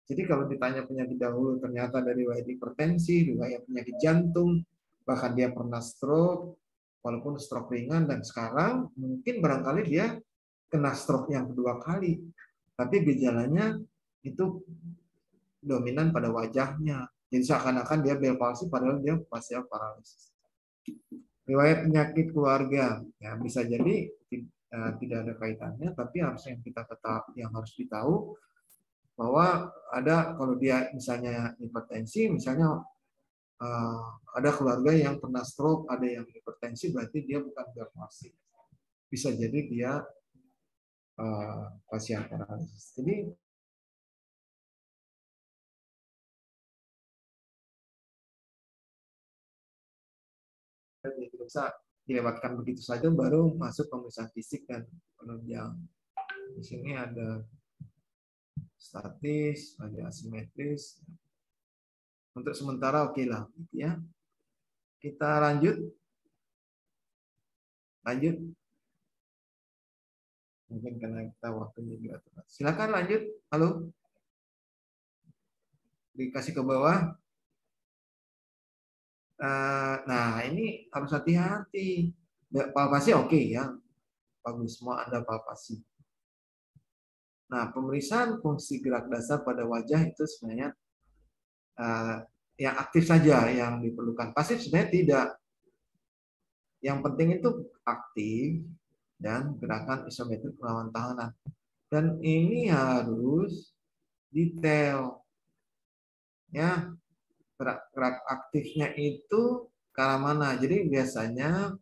Jadi kalau ditanya penyakit dahulu ternyata dari riwayat hipertensi, riwayat penyakit jantung, bahkan dia pernah stroke, walaupun stroke ringan, dan sekarang mungkin barangkali dia kena stroke yang kedua kali, tapi gejalanya itu dominan pada wajahnya. Jadi seakan-akan dia Bell palsy padahal dia facial paralysis. Riwayat penyakit keluarga, ya bisa jadi tidak ada kaitannya, tapi yang harus ditahu bahwa ada, kalau dia misalnya hipertensi, misalnya ada keluarga yang pernah stroke, ada yang hipertensi, berarti dia bukan Bell palsy. Bisa jadi dia facial paralysis. Jadi bisa dilewatkan begitu saja, baru masuk pemeriksaan fisik dan penunjang. Di sini ada statis, ada asimetris. Untuk sementara oke lah, gitu ya. Kita lanjut. Mungkin karena kita waktunya juga tepat. Silakan lanjut. Halo. Dikasih ke bawah. Nah, ini harus hati-hati. Palpasi oke ya. Bagus, semua ada palpasi. Nah, pemeriksaan fungsi gerak dasar pada wajah itu sebenarnya yang aktif saja yang diperlukan. Pasif sebenarnya tidak. Yang penting itu aktif dan gerakan isometrik melawan tahanan. Dan ini harus detail. Ya, gerak aktifnya itu ke arah mana? Jadi biasanya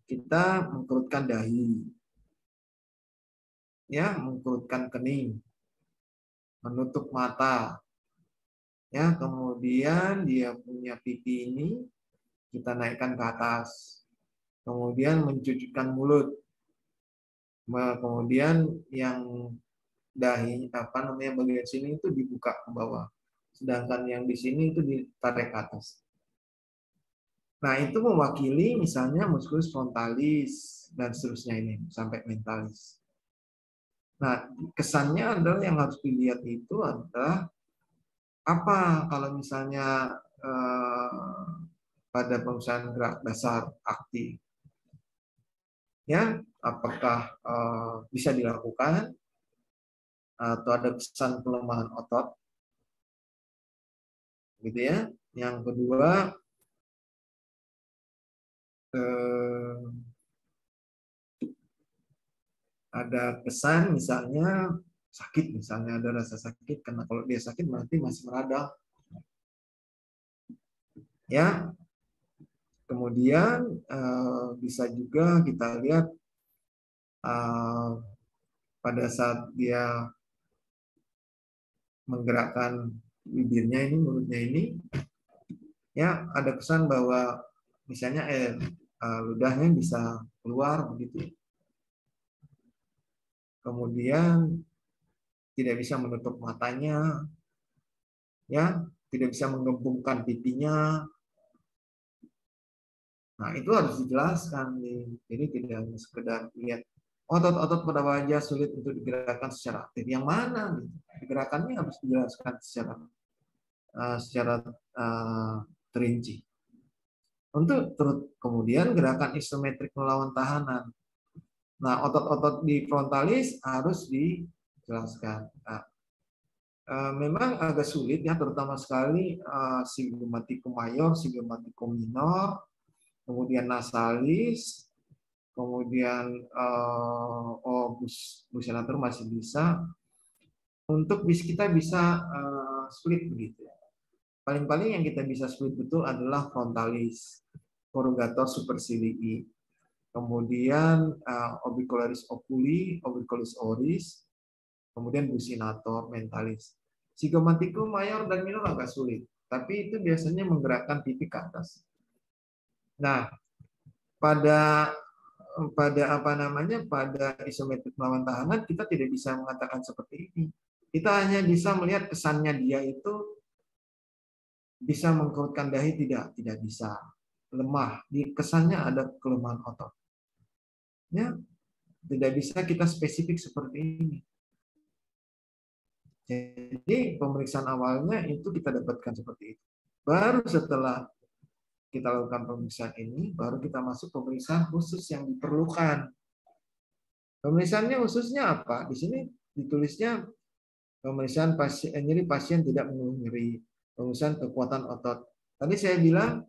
kita mengkerutkan dahi. Ya, mengkerutkan kening. Menutup mata. Ya, kemudian dia punya pipi ini kita naikkan ke atas. Kemudian mencucukkan mulut. Kemudian yang dahi bagian sini itu dibuka ke bawah. Sedangkan yang di sini itu ditarik ke atas. Nah, itu mewakili misalnya musculus frontalis dan seterusnya ini sampai mentalis. Nah, kesannya adalah yang harus dilihat itu adalah apa kalau misalnya pada pemeriksaan gerak dasar aktif. Ya, apakah bisa dilakukan atau ada kesan pelemahan otot, gitu ya. Yang kedua, ada kesan misalnya sakit, misalnya ada rasa sakit, karena kalau dia sakit berarti masih meradang. Ya. Kemudian bisa juga kita lihat pada saat dia menggerakkan bibirnya ini, mulutnya ini, ya ada kesan bahwa misalnya ludahnya bisa keluar begitu. Kemudian tidak bisa menutup matanya, ya, tidak bisa menggembungkan pipinya. Nah, itu harus dijelaskan nih. Jadi tidak hanya sekedar lihat otot-otot pada wajah sulit untuk digerakkan secara aktif. Yang mana nih? Gerakannya harus dijelaskan secara terinci. Untuk kemudian gerakan isometrik melawan tahanan. Nah, otot-otot di frontalis harus dijelaskan. Nah, memang agak sulit ya, terutama sekali sigmomaticum mayor, sigmomaticum minor, kemudian nasalis, kemudian buccinator masih bisa. Untuk kita bisa split begitu. Paling-paling yang kita bisa split betul adalah frontalis, corrugator supercilii, kemudian orbicularis oculi, orbicularis oris, kemudian buccinator mentalis. Sigmomaticum mayor dan minor agak sulit, tapi itu biasanya menggerakkan pipi ke atas. Nah, pada isometrik melawan tahanan kita tidak bisa mengatakan seperti ini. Kita hanya bisa melihat kesannya dia itu Bisa mengkerutkan dahi? Tidak bisa. Lemah. Di kesannya ada kelemahan otot. Ya, tidak bisa kita spesifik seperti ini. Jadi pemeriksaan awalnya itu kita dapatkan seperti itu. Baru setelah kita lakukan pemeriksaan ini, baru kita masuk pemeriksaan khusus yang diperlukan. Pemeriksaannya khususnya apa? Di sini ditulisnya pemeriksaan nyeri pasien tidak mengeluh nyeri, pemeriksaan kekuatan otot. Tadi saya bilang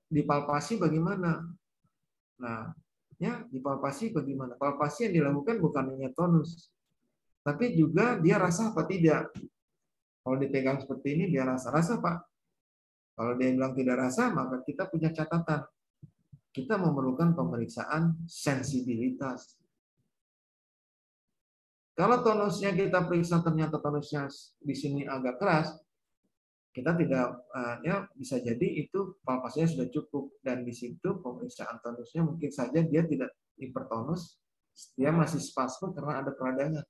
dipalpasi bagaimana? Nah, ya dipalpasi bagaimana? Palpasi yang dilakukan bukan hanya tonus, tapi juga dia rasa apa tidak. Kalau dipegang seperti ini dia rasa Pak. Kalau dia bilang tidak rasa, maka kita punya catatan. Kita memerlukan pemeriksaan sensibilitas. Kalau tonusnya kita periksa ternyata tonusnya di sini agak keras, kita tidak ya bisa jadi itu palpasinya sudah cukup, dan di situ pemeriksaan tonusnya mungkin saja dia tidak hipertonus, dia masih spasme karena ada peradangan.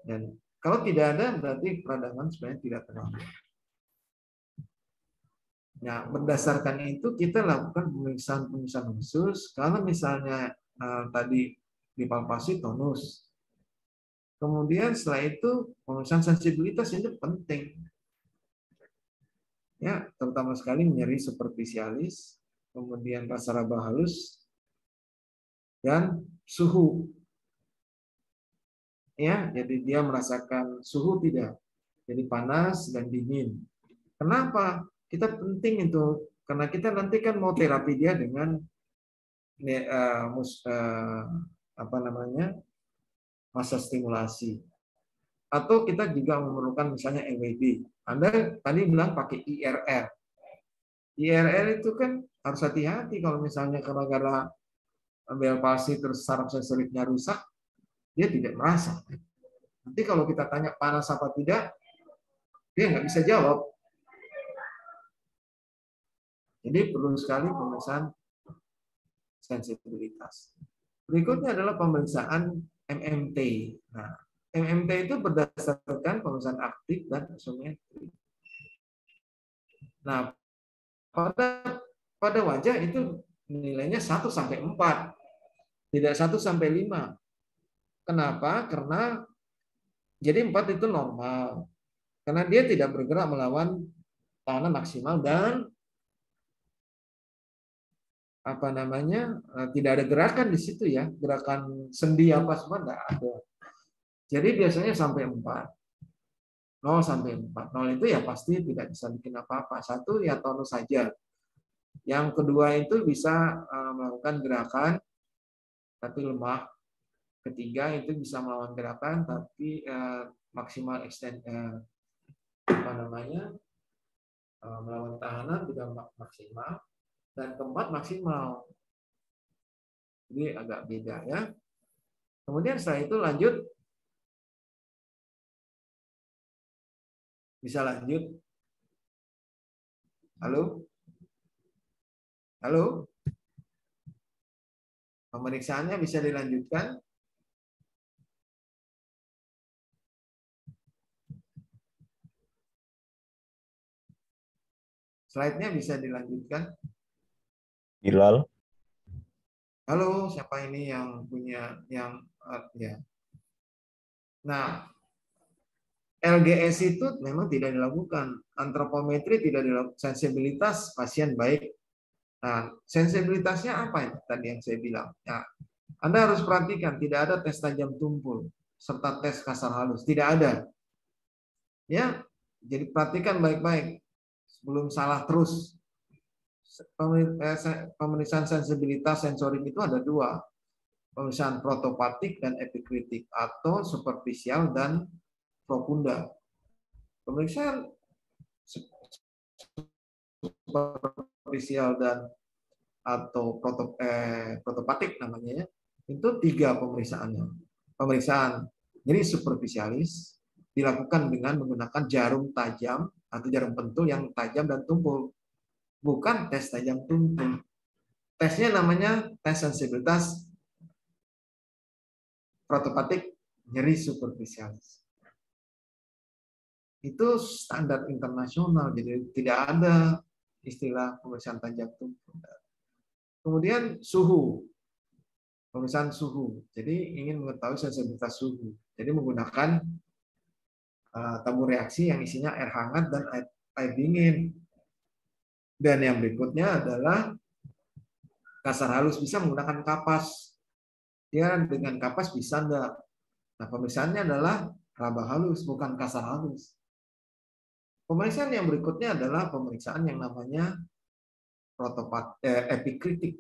Dan kalau tidak ada berarti peradangan sebenarnya tidak terlalu. Nah, berdasarkan itu kita lakukan pemeriksaan khusus. Kalau misalnya tadi dipalpasi tonus, kemudian setelah itu pemeriksaan sensibilitas ini penting. Ya, terutama sekali nyeri superficialis, kemudian rasa raba halus, dan suhu. Ya, jadi dia merasakan suhu tidak, jadi panas dan dingin. Kenapa? Kita penting itu, karena kita nanti kan mau terapi dia dengan massa stimulasi. Atau kita juga memerlukan misalnya EWD. Anda tadi bilang pakai IRR. IRR itu kan harus hati-hati kalau misalnya gara-gara Bell palsi terus saraf sensoriknya rusak, dia tidak merasa. Nanti kalau kita tanya panas apa tidak, dia nggak bisa jawab. Jadi perlu sekali pemeriksaan sensibilitas. Berikutnya adalah pemeriksaan MMT. Nah, MMT itu berdasarkan pemeriksaan aktif dan isometri. Nah, pada wajah itu nilainya 1 sampai 4, tidak 1 sampai 5. Kenapa? Karena jadi 4 itu normal. Karena dia tidak bergerak melawan tahanan maksimal dan tidak ada gerakan di situ ya, gerakan sendi apa semua tidak ada. Jadi biasanya sampai 4. 0 sampai 4. 0 itu ya pasti tidak bisa bikin apa-apa. 1 ya tonus saja. Yang kedua itu bisa melakukan gerakan tapi lemah. Ketiga itu bisa melawan gerakan tapi maksimal extend melawan tahanan tidak maksimal. Dan keempat maksimal. Jadi agak beda ya. Kemudian setelah itu lanjut. Bisa lanjut. Halo? Halo? Pemeriksaannya bisa dilanjutkan? Slide-nya bisa dilanjutkan? Bilal. Halo, siapa ini yang punya ya. Nah, LGS itu memang tidak dilakukan, antropometri tidak dilakukan, sensibilitas pasien baik. Nah, sensibilitasnya apa itu tadi yang saya bilang? Ya, Anda harus perhatikan tidak ada tes tajam tumpul serta tes kasar halus, tidak ada. Ya, jadi perhatikan baik-baik sebelum salah terus. Pemeriksaan sensibilitas sensorik itu ada 2. Pemeriksaan protopatik dan epikritik atau superficial dan profunda. Pemeriksaan superficial dan atau protopatik namanya ya, itu 3 pemeriksaannya. Pemeriksaan nyeri superficialis dilakukan dengan menggunakan jarum tajam atau jarum pentul yang tajam dan tumpul. Bukan tes tajam tumpul. Tesnya namanya tes sensibilitas protopatik nyeri superficialis. itu standar internasional, jadi tidak ada istilah pemeriksaan jantung. Kemudian suhu, pemeriksaan suhu. Jadi ingin mengetahui sensitivitas suhu. Jadi menggunakan tabur reaksi yang isinya air hangat dan air dingin. Dan yang berikutnya adalah kasar halus, bisa menggunakan kapas. Ya, dengan kapas bisa enggak? Nah, pemeriksaannya adalah raba halus, bukan kasar halus. Pemeriksaan yang berikutnya adalah pemeriksaan yang namanya epikritik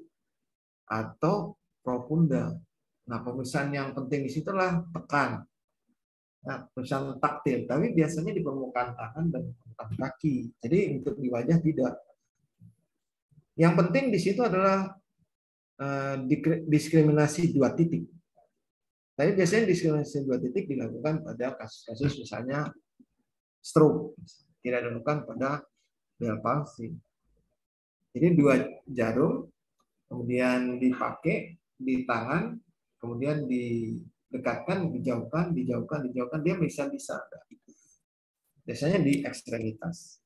atau profunda. Nah, pemeriksaan yang penting di situ adalah tekan. Nah, pemeriksaan taktil, tapi biasanya di permukaan tangan dan permukaan kaki. Jadi untuk di wajah tidak. Yang penting di situ adalah diskriminasi 2 titik. Tapi biasanya diskriminasi 2 titik dilakukan pada kasus-kasus misalnya stroke, tidak dilakukan pada Bell palsy. Jadi 2 jarum, kemudian dipakai di tangan, kemudian didekatkan, dijauhkan, dia bisa. Biasanya di ekstremitas.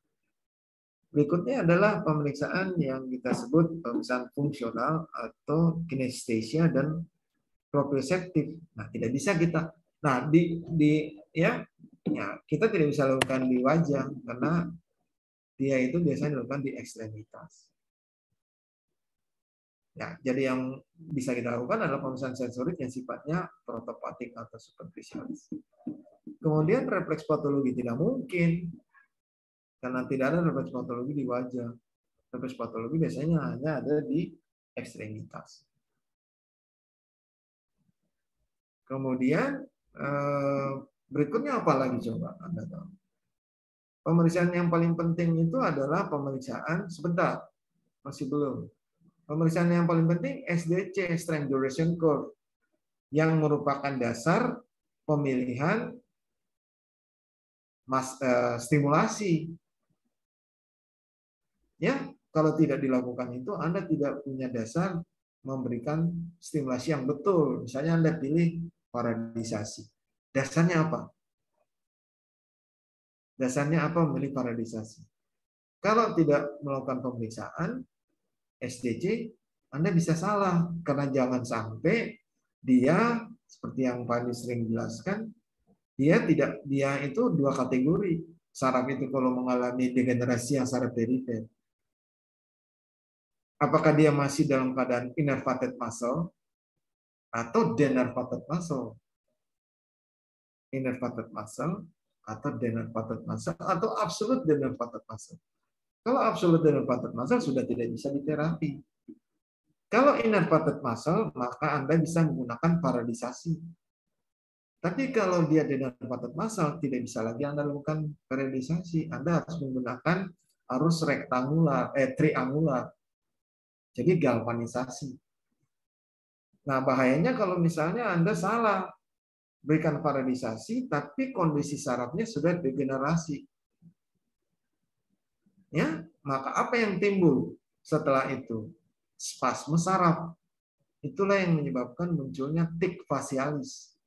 Berikutnya adalah pemeriksaan yang kita sebut pemeriksaan fungsional atau kinestesia dan proprioseptif. Nah, tidak bisa kita. Nah, kita tidak bisa lakukan di wajah karena dia itu biasanya dilakukan di ekstremitas. Ya, jadi yang bisa kita lakukan adalah pemeriksaan sensorik yang sifatnya protopatik atau superficialis. Kemudian refleks patologi tidak mungkin karena tidak ada refleks patologi di wajah. Refleks patologi biasanya hanya ada di ekstremitas. Kemudian berikutnya apa lagi coba Anda tahu? Pemeriksaan yang paling penting itu adalah pemeriksaan sebentar, masih belum. Pemeriksaan yang paling penting SDC, Strength Duration Curve, yang merupakan dasar pemilihan stimulasi. Ya, kalau tidak dilakukan itu Anda tidak punya dasar memberikan stimulasi yang betul. Misalnya Anda pilih paradisasi. Dasarnya apa? Dasarnya apa memilih paradisasi? Kalau tidak melakukan pemeriksaan SDC, Anda bisa salah karena jangan sampai dia seperti yang Pak Andi sering jelaskan, dia itu 2 kategori. Saraf itu kalau mengalami degenerasi yang saraf perifer. Apakah dia masih dalam keadaan innervated muscle atau denervated muscle? Innervated muscle atau denervated muscle atau absolute denervated muscle. Kalau absolute denervated muscle sudah tidak bisa diterapi. Kalau innervated muscle, maka Anda bisa menggunakan paradisasi. Tapi kalau dia denervated muscle, tidak bisa lagi Anda lakukan paradisasi. Anda harus menggunakan arus triangular. Jadi galvanisasi. Nah, bahayanya kalau misalnya Anda salah berikan paradisasi, tapi kondisi sarafnya sudah degenerasi. Ya, maka apa yang timbul setelah itu? Spasme saraf. Itulah yang menyebabkan munculnya tik fasialis.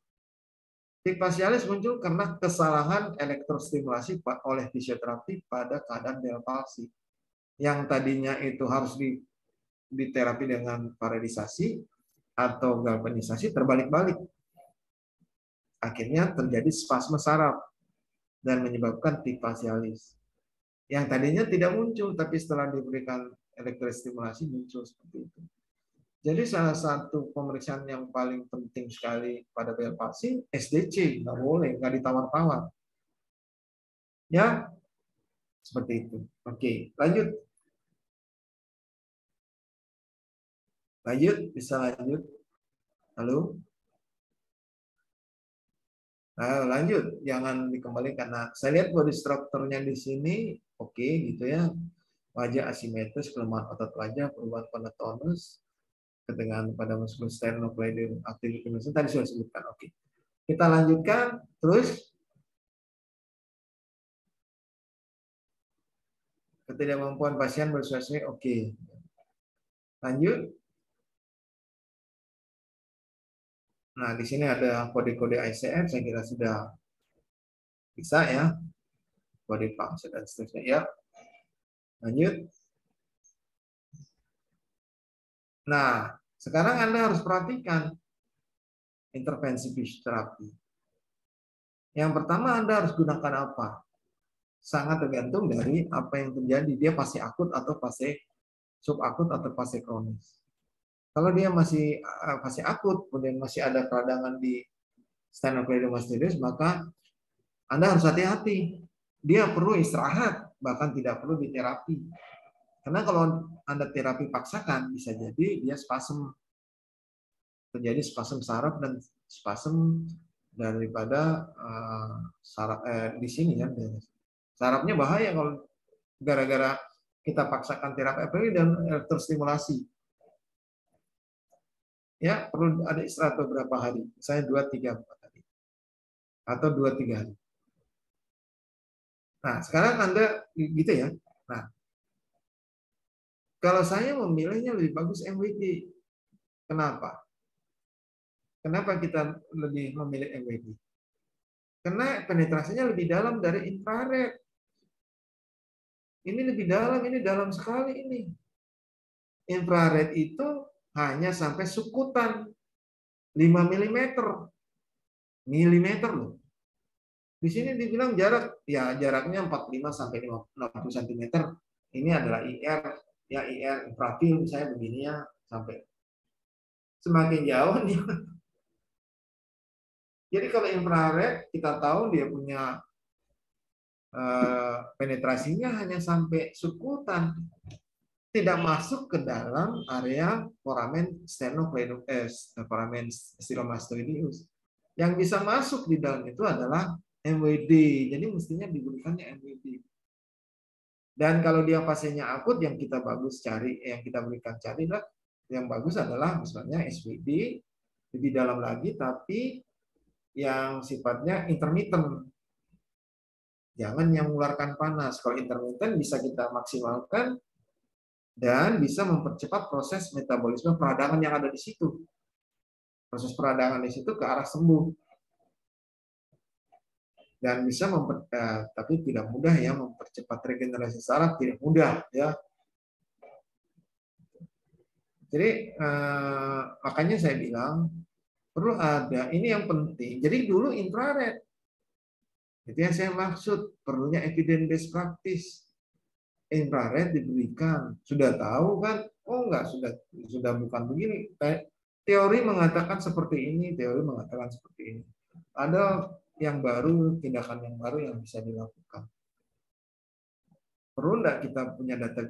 Tik fasialis muncul karena kesalahan elektrostimulasi oleh fisioterapi pada keadaan Bell palsy. Yang tadinya itu harus diterapi dengan paradisasi atau galvanisasi terbalik-balik. Akhirnya terjadi spasme saraf dan menyebabkan tik fasialis. Yang tadinya tidak muncul, tapi setelah diberikan elektrostimulasi muncul seperti itu. Jadi salah satu pemeriksaan yang paling penting sekali pada Bell palsy, SDC, nggak boleh, nggak ditawar-tawar. Ya, seperti itu. Oke, lanjut. Lanjut, bisa lanjut. Halo? Nah, lanjut, jangan dikembalikan. Nah, saya lihat body structure-nya di sini oke gitu ya. Wajah asimetris, kelemahan otot wajah, perubahan pada tonus, ketegangan pada muskulus sternocleidomastoid aktivitas tadi sudah sebutkan. Oke. Kita lanjutkan terus. Ketidakmampuan pasien bersesuai oke. Lanjut. Nah, di sini ada kode-kode ICF, saya kira sudah bisa ya. body function dan seterusnya. Ya, lanjut. Nah, sekarang Anda harus perhatikan intervensi fisioterapi. Yang pertama, Anda harus gunakan apa? Sangat tergantung dari apa yang terjadi. Dia fase akut atau fase subakut atau fase kronis. Kalau dia masih fase akut, kemudian masih ada peradangan di sternocleidomastoideus, maka Anda harus hati-hati. Dia perlu istirahat, bahkan tidak perlu diterapi. Karena kalau Anda terapi paksakan, bisa jadi dia spasem. Terjadi spasem saraf dan spasem daripada saraf di sini ya. Sarafnya bahaya kalau gara-gara kita paksakan terapi apalagi dan elektrostimulasi. Ya, perlu ada istirahat beberapa hari, misalnya 2-3 hari. Atau 2-3 hari. Nah, sekarang Anda gitu ya. Nah, kalau saya memilihnya lebih bagus MWD. Kenapa? Kenapa kita lebih memilih MWD? Karena penetrasinya lebih dalam dari infrared. Ini lebih dalam, ini dalam sekali ini. Infrared itu hanya sampai sukutan 5 mm. Milimeter loh. Di sini dibilang jarak, ya jaraknya 45 sampai 60 cm. Ini adalah IR, ya IR infrafil saya begini ya sampai semakin jauh nih. Jadi kalau infrared kita tahu dia punya penetrasinya hanya sampai sukutan, tidak masuk ke dalam area foramen foramen stylomastoideus. Yang bisa masuk di dalam itu adalah MWD. Jadi mestinya diberikannya MWD. Dan kalau dia fasenya akut yang kita bagus cari, yang kita berikan cari lah, yang bagus adalah misalnya SWD lebih dalam lagi, tapi yang sifatnya intermittent. Jangan yang mengeluarkan panas. Kalau intermittent bisa kita maksimalkan dan bisa mempercepat proses metabolisme peradangan yang ada di situ. Proses peradangan di situ ke arah sembuh. Dan bisa tapi tidak mudah ya, mempercepat regenerasi saraf tidak mudah ya. Jadi makanya saya bilang perlu ada, ini yang penting. Jadi dulu infrared. Itu yang saya maksud, perlunya evidence based practice. Infrared diberikan, sudah tahu kan? Oh enggak, sudah bukan begini. Teori mengatakan seperti ini, teori mengatakan seperti ini. Ada yang baru, tindakan yang baru yang bisa dilakukan. Perlu enggak kita punya data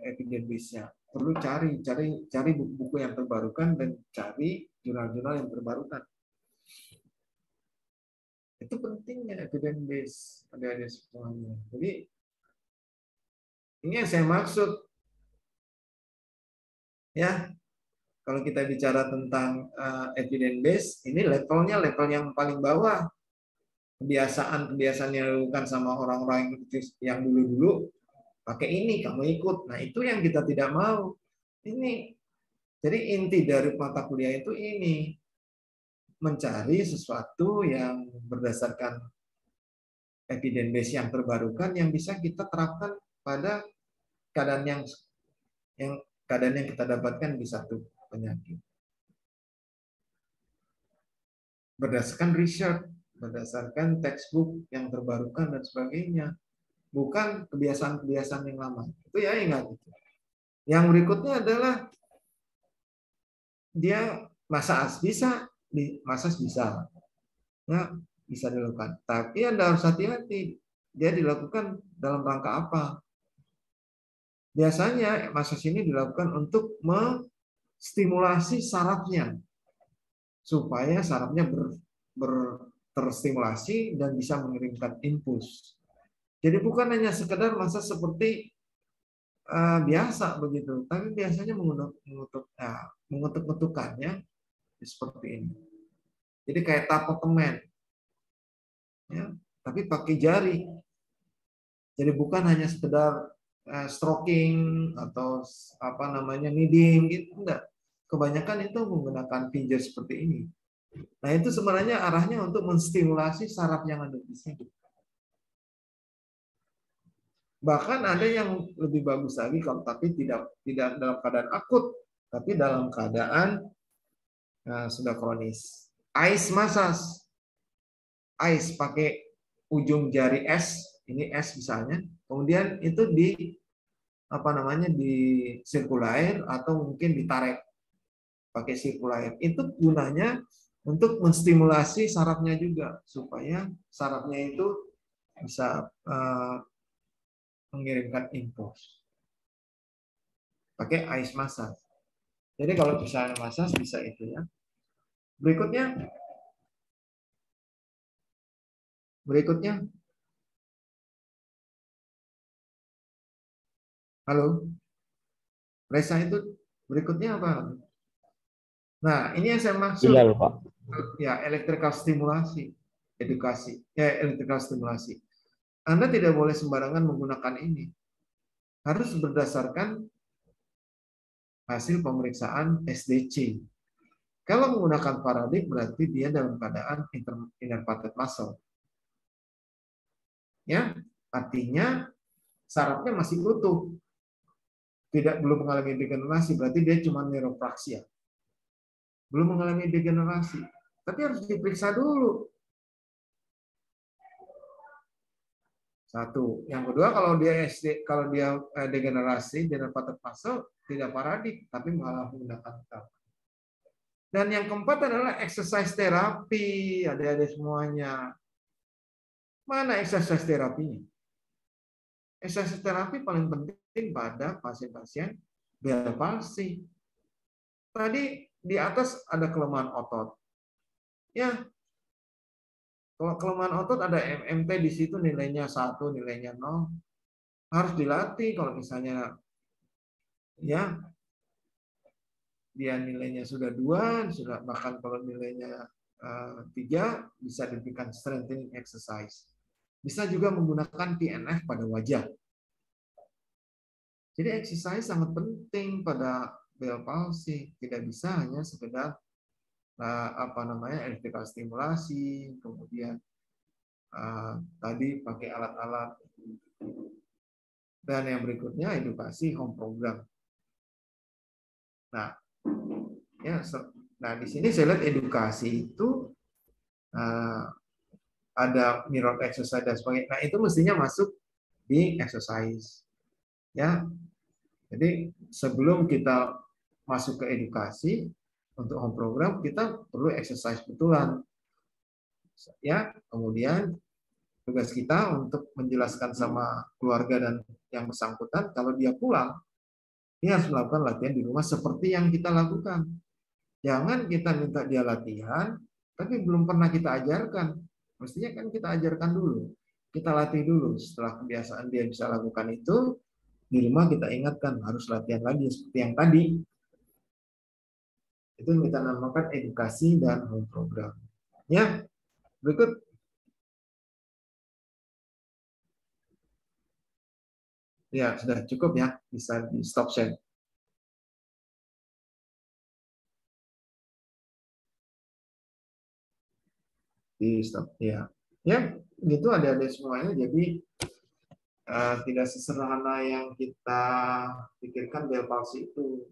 evidence base-nya? Perlu cari buku-buku yang terbarukan dan cari jurnal-jurnal yang terbarukan. Itu pentingnya evidence base ada semuanya. Jadi ini yang saya maksud. Ya, kalau kita bicara tentang evidence base, ini levelnya level yang paling bawah. Kebiasaan yang dilakukan sama orang-orang yang dulu-dulu pakai ini, kamu ikut. Nah, itu yang kita tidak mau. Ini. Jadi inti dari mata kuliah itu ini. Mencari sesuatu yang berdasarkan evidence base yang terbarukan yang bisa kita terapkan pada keadaan yang kita dapatkan di satu penyakit. Berdasarkan research, berdasarkan textbook yang terbarukan dan sebagainya. Bukan kebiasaan-kebiasaan yang lama. Itu ya ingat. Yang berikutnya adalah dia massage bisa, ya, bisa dilakukan. Tapi Anda harus hati-hati. Dia dilakukan dalam rangka apa? Biasanya massage ini dilakukan untuk menstimulasi sarafnya supaya sarafnya terstimulasi dan bisa mengirimkan impuls. Jadi bukan hanya sekedar massage seperti biasa begitu, tapi biasanya mengutuk-ngutukannya seperti ini. Jadi kayak tapotemen, ya, tapi pakai jari. Jadi bukan hanya sekedar stroking atau kneading gitu, enggak. Kebanyakan itu menggunakan finger seperti ini. Nah, itu sebenarnya arahnya untuk menstimulasi saraf yang ada di sini. Bahkan ada yang lebih bagus lagi kalau tapi tidak dalam keadaan akut, tapi dalam keadaan sudah kronis. Ice massage. Ice pakai ujung jari es, ini es misalnya, kemudian itu di sirkulair atau mungkin ditarik pakai sirkulair. Itu gunanya untuk menstimulasi sarafnya juga supaya sarafnya itu bisa mengirimkan impuls. Pakai ice massage. Jadi kalau misalnya massage bisa itu ya. Berikutnya. Halo. Resa itu berikutnya apa? Nah, ini yang saya maksud. Iya, Pak. Ya, electrical stimulasi, edukasi. Electrical stimulasi. Anda tidak boleh sembarangan menggunakan ini. Harus berdasarkan hasil pemeriksaan SDC. Kalau menggunakan paradik berarti dia dalam keadaan innervated muscle. Ya, artinya sarafnya masih utuh. Belum mengalami degenerasi, berarti dia cuma neuropraksia. Belum mengalami degenerasi. Tapi harus diperiksa dulu. Satu. Yang kedua, kalau dia degenerasi, innervated muscle, tidak paradik, tapi malah menggunakan terapi. Dan yang keempat adalah exercise terapi, adik-adik semuanya. Mana exercise terapinya? Exercise terapi paling penting pada pasien-pasien Bell palsy. Tadi di atas ada kelemahan otot. Ya, kalau kelemahan otot ada MMT di situ nilainya 1, nilainya 0. Harus dilatih kalau misalnya ya dia nilainya sudah 2, sudah bahkan kalau nilainya 3 bisa diberikan strengthening exercise. Bisa juga menggunakan PNF pada wajah. Jadi exercise sangat penting pada Bell palsy, tidak bisa hanya sekedar electrical stimulasi, kemudian tadi pakai alat-alat. Dan yang berikutnya edukasi home program. Nah, di sini saya lihat edukasi itu ada mirror exercise dan sebagainya. Nah, itu mestinya masuk di exercise. Ya. Jadi sebelum kita masuk ke edukasi untuk home program, kita perlu exercise betulan. Ya, kemudian tugas kita untuk menjelaskan sama keluarga dan yang bersangkutan kalau dia pulang, dia harus melakukan latihan di rumah seperti yang kita lakukan. Jangan kita minta dia latihan, tapi belum pernah kita ajarkan. Mestinya kan kita ajarkan dulu. Kita latih dulu. Setelah kebiasaan dia bisa lakukan itu, di rumah kita ingatkan harus latihan lagi seperti yang tadi. Itu yang kita namakan edukasi dan home program. Ya, berikut. Ya, sudah cukup ya. Bisa di stop share. Di stop ya. Ya, gitu adik-adik semuanya. Jadi tidak sesederhana yang kita pikirkan Bell palsy itu.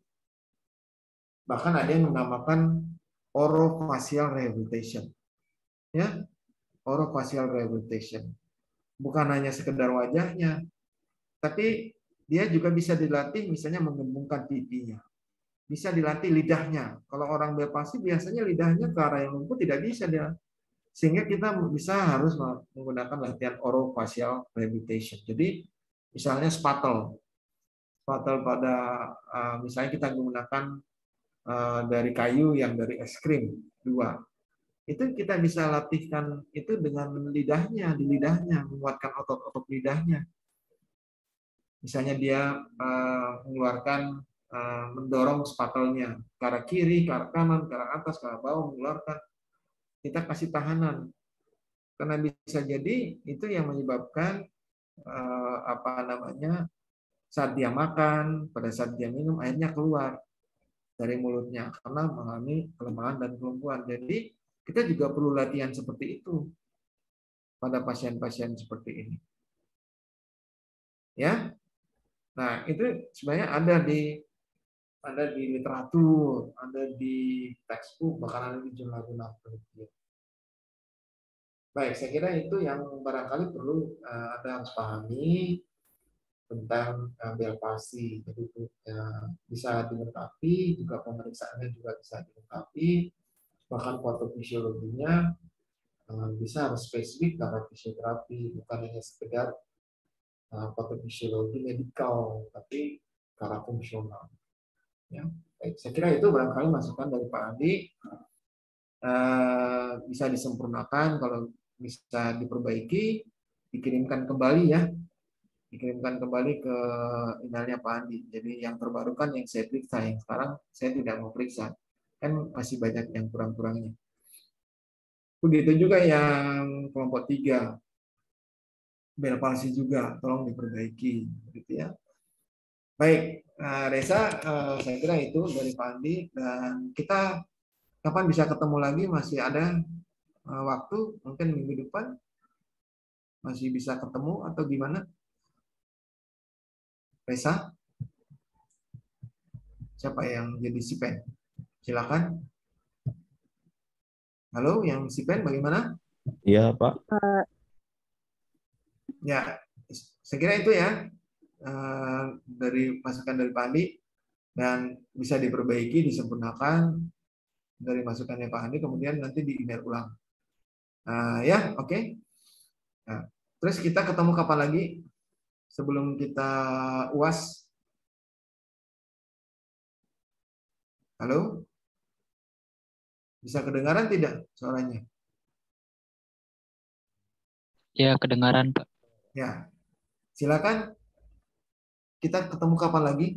Bahkan ada yang menamakan orofacial rehabilitation. Ya, orofacial rehabilitation. Bukan hanya sekedar wajahnya, tapi dia juga bisa dilatih misalnya mengembungkan pipinya. Bisa dilatih lidahnya. Kalau orang Bell palsy biasanya lidahnya ke arah yang lumpuh tidak bisa dia. Sehingga kita bisa harus menggunakan latihan orofacial rehabilitation. Jadi misalnya spatel pada misalnya kita menggunakan dari kayu yang dari es krim 2, itu kita bisa latihkan itu dengan lidahnya, di lidahnya, menguatkan otot-otot lidahnya. Misalnya dia mengeluarkan mendorong spatelnya ke arah kiri, ke arah kanan, ke arah atas, ke arah bawah, mengeluarkan. Kita kasih tahanan, karena bisa jadi itu yang menyebabkan saat dia makan, pada saat dia minum airnya keluar dari mulutnya karena mengalami kelemahan dan kelumpuhan. Jadi kita juga perlu latihan seperti itu pada pasien-pasien seperti ini. Ya. Nah, itu sebenarnya ada di literatur, ada di textbook, bahkan ada di jurnal-jurnal penelitian. Baik, saya kira itu yang barangkali perlu Anda harus pahami tentang BEL PASI. Jadi bisa dilengkapi, juga pemeriksaannya juga bisa dilengkapi, bahkan patofisiologinya bisa harus spesifik karena fisioterapi, bukan hanya sekedar patofisiologi medikal, tapi karena fungsional. Ya. Baik, saya kira itu barangkali masukan dari Pak Andi. Bisa disempurnakan, kalau bisa diperbaiki, dikirimkan kembali ya. Dikirimkan kembali ke emailnya Pak Andi. Jadi yang terbarukan yang saya periksa, yang sekarang saya tidak mau periksa. Kan masih banyak yang kurang-kurangnya. Begitu juga yang kelompok 3. BEL PASI juga, tolong diperbaiki. Gitu ya. Baik, Reza, saya kira itu dari Pak Andi. Dan kita kapan bisa ketemu lagi? Masih ada waktu, mungkin minggu depan masih bisa ketemu atau gimana? Reza? Siapa yang jadi Sipen? Silakan. Halo, yang Sipen bagaimana? Iya, Pak. Ya, saya kira itu ya dari masukan dari Pak Andi, dan bisa diperbaiki, disempurnakan dari masukannya Pak Andi, kemudian nanti di email ulang. Ya, oke. Nah, terus kita ketemu kapan lagi sebelum kita UAS? Halo? Bisa kedengaran tidak suaranya? Ya, kedengaran, Pak. Ya, silakan. Kita ketemu kapan lagi?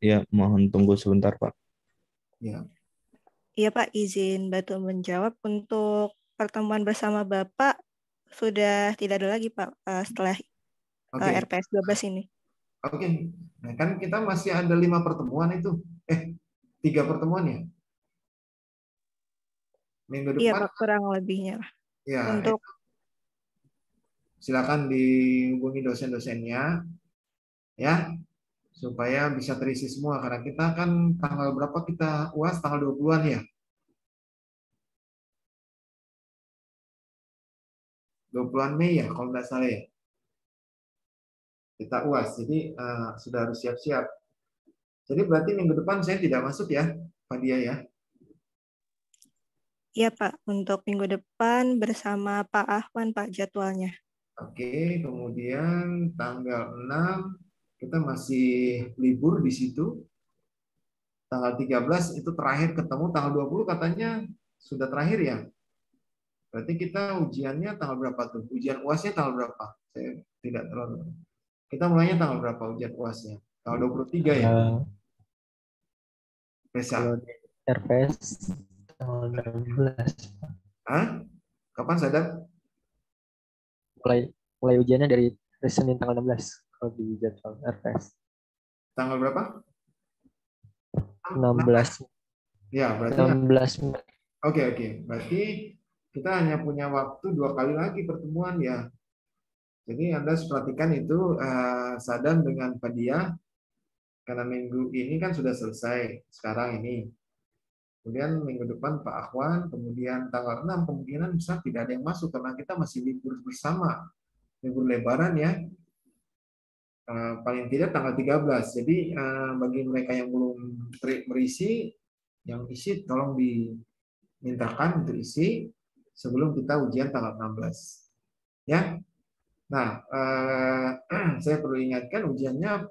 Ya, mohon tunggu sebentar, Pak. Ya. Iya, Pak, izin bantu menjawab. Untuk pertemuan bersama Bapak sudah tidak ada lagi, Pak, setelah RPS 12 ini. Oke. Nah, kan kita masih ada 5 pertemuan itu. 3 pertemuan ya? Minggu depan. Iya, Pak, kurang lebihnya. Ya, untuk silakan dihubungi dosen-dosennya ya, supaya bisa terisi semua, karena kita kan tanggal berapa kita UAS, tanggal 20-an ya? 20-an Mei ya kalau nggak salah ya. Kita UAS, jadi sudah harus siap-siap. Jadi berarti minggu depan saya tidak masuk ya, Pak Dia ya? Iya, Pak, untuk minggu depan bersama Pak Ahwan, Pak, jadwalnya. Oke, kemudian tanggal 6 kita masih libur di situ. Tanggal 13 itu terakhir ketemu, tanggal 20 katanya sudah terakhir ya. Berarti kita ujiannya tanggal berapa tuh? Ujian UAS-nya tanggal berapa? Saya tidak terlalu. Kita mulainya tanggal berapa ujian UAS-nya? Tanggal 23 ya? Kalau di RPS tanggal 16. Hah? Kapan Sadam? Mulai ujiannya dari Senin tanggal 16 kalau di jadwal RPS. Tanggal berapa? 16. Ya, berarti 16. Oke. Berarti kita hanya punya waktu 2 kali lagi pertemuan ya. Jadi Anda harus perhatikan itu Sadam dengan Pak Dia, karena minggu ini kan sudah selesai sekarang ini. Kemudian minggu depan Pak Ahwan, kemudian tanggal 6 kemungkinan besar tidak ada yang masuk karena kita masih libur bersama. Libur lebaran ya. Paling tidak tanggal 13. Jadi bagi mereka yang belum merisi, yang isi tolong dimintakan untuk isi sebelum kita ujian tanggal 16. Ya. Nah, saya perlu ingatkan ujiannya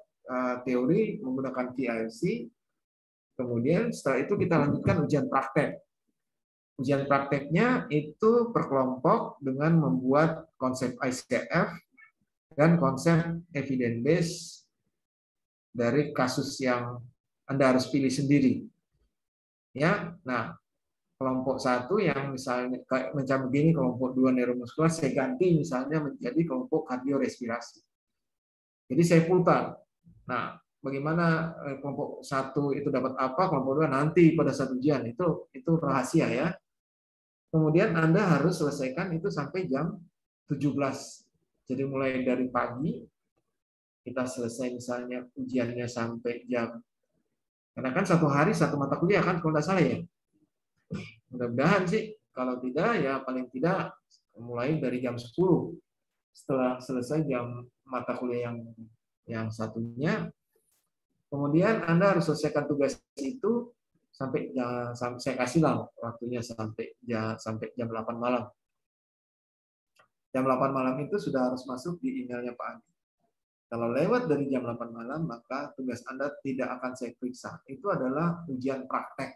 teori menggunakan VIC. Kemudian setelah itu kita lanjutkan ujian praktek. Ujian prakteknya itu per kelompok dengan membuat konsep ICF dan konsep evidence base dari kasus yang Anda harus pilih sendiri. Ya, nah kelompok 1 yang misalnya macam begini, kelompok 2 neuromuskular, saya ganti misalnya menjadi kelompok kardiorespirasi. Jadi saya putar. Nah, bagaimana kelompok 1 itu dapat apa, kelompok 2 nanti pada saat ujian itu rahasia ya. Kemudian Anda harus selesaikan itu sampai jam 17. Jadi mulai dari pagi, kita selesai misalnya ujiannya sampai jam, karena kan satu hari satu mata kuliah kan kalau nggak salah ya. Mudah-mudahan sih, kalau tidak ya paling tidak mulai dari jam 10. Setelah selesai jam mata kuliah yang satunya, kemudian Anda harus selesaikan tugas itu sampai saya kasih lah waktunya sampai jam 8 malam. Jam 8 malam itu sudah harus masuk di emailnya Pak Andi. Kalau lewat dari jam 8 malam, maka tugas Anda tidak akan saya periksa. Itu adalah ujian praktek.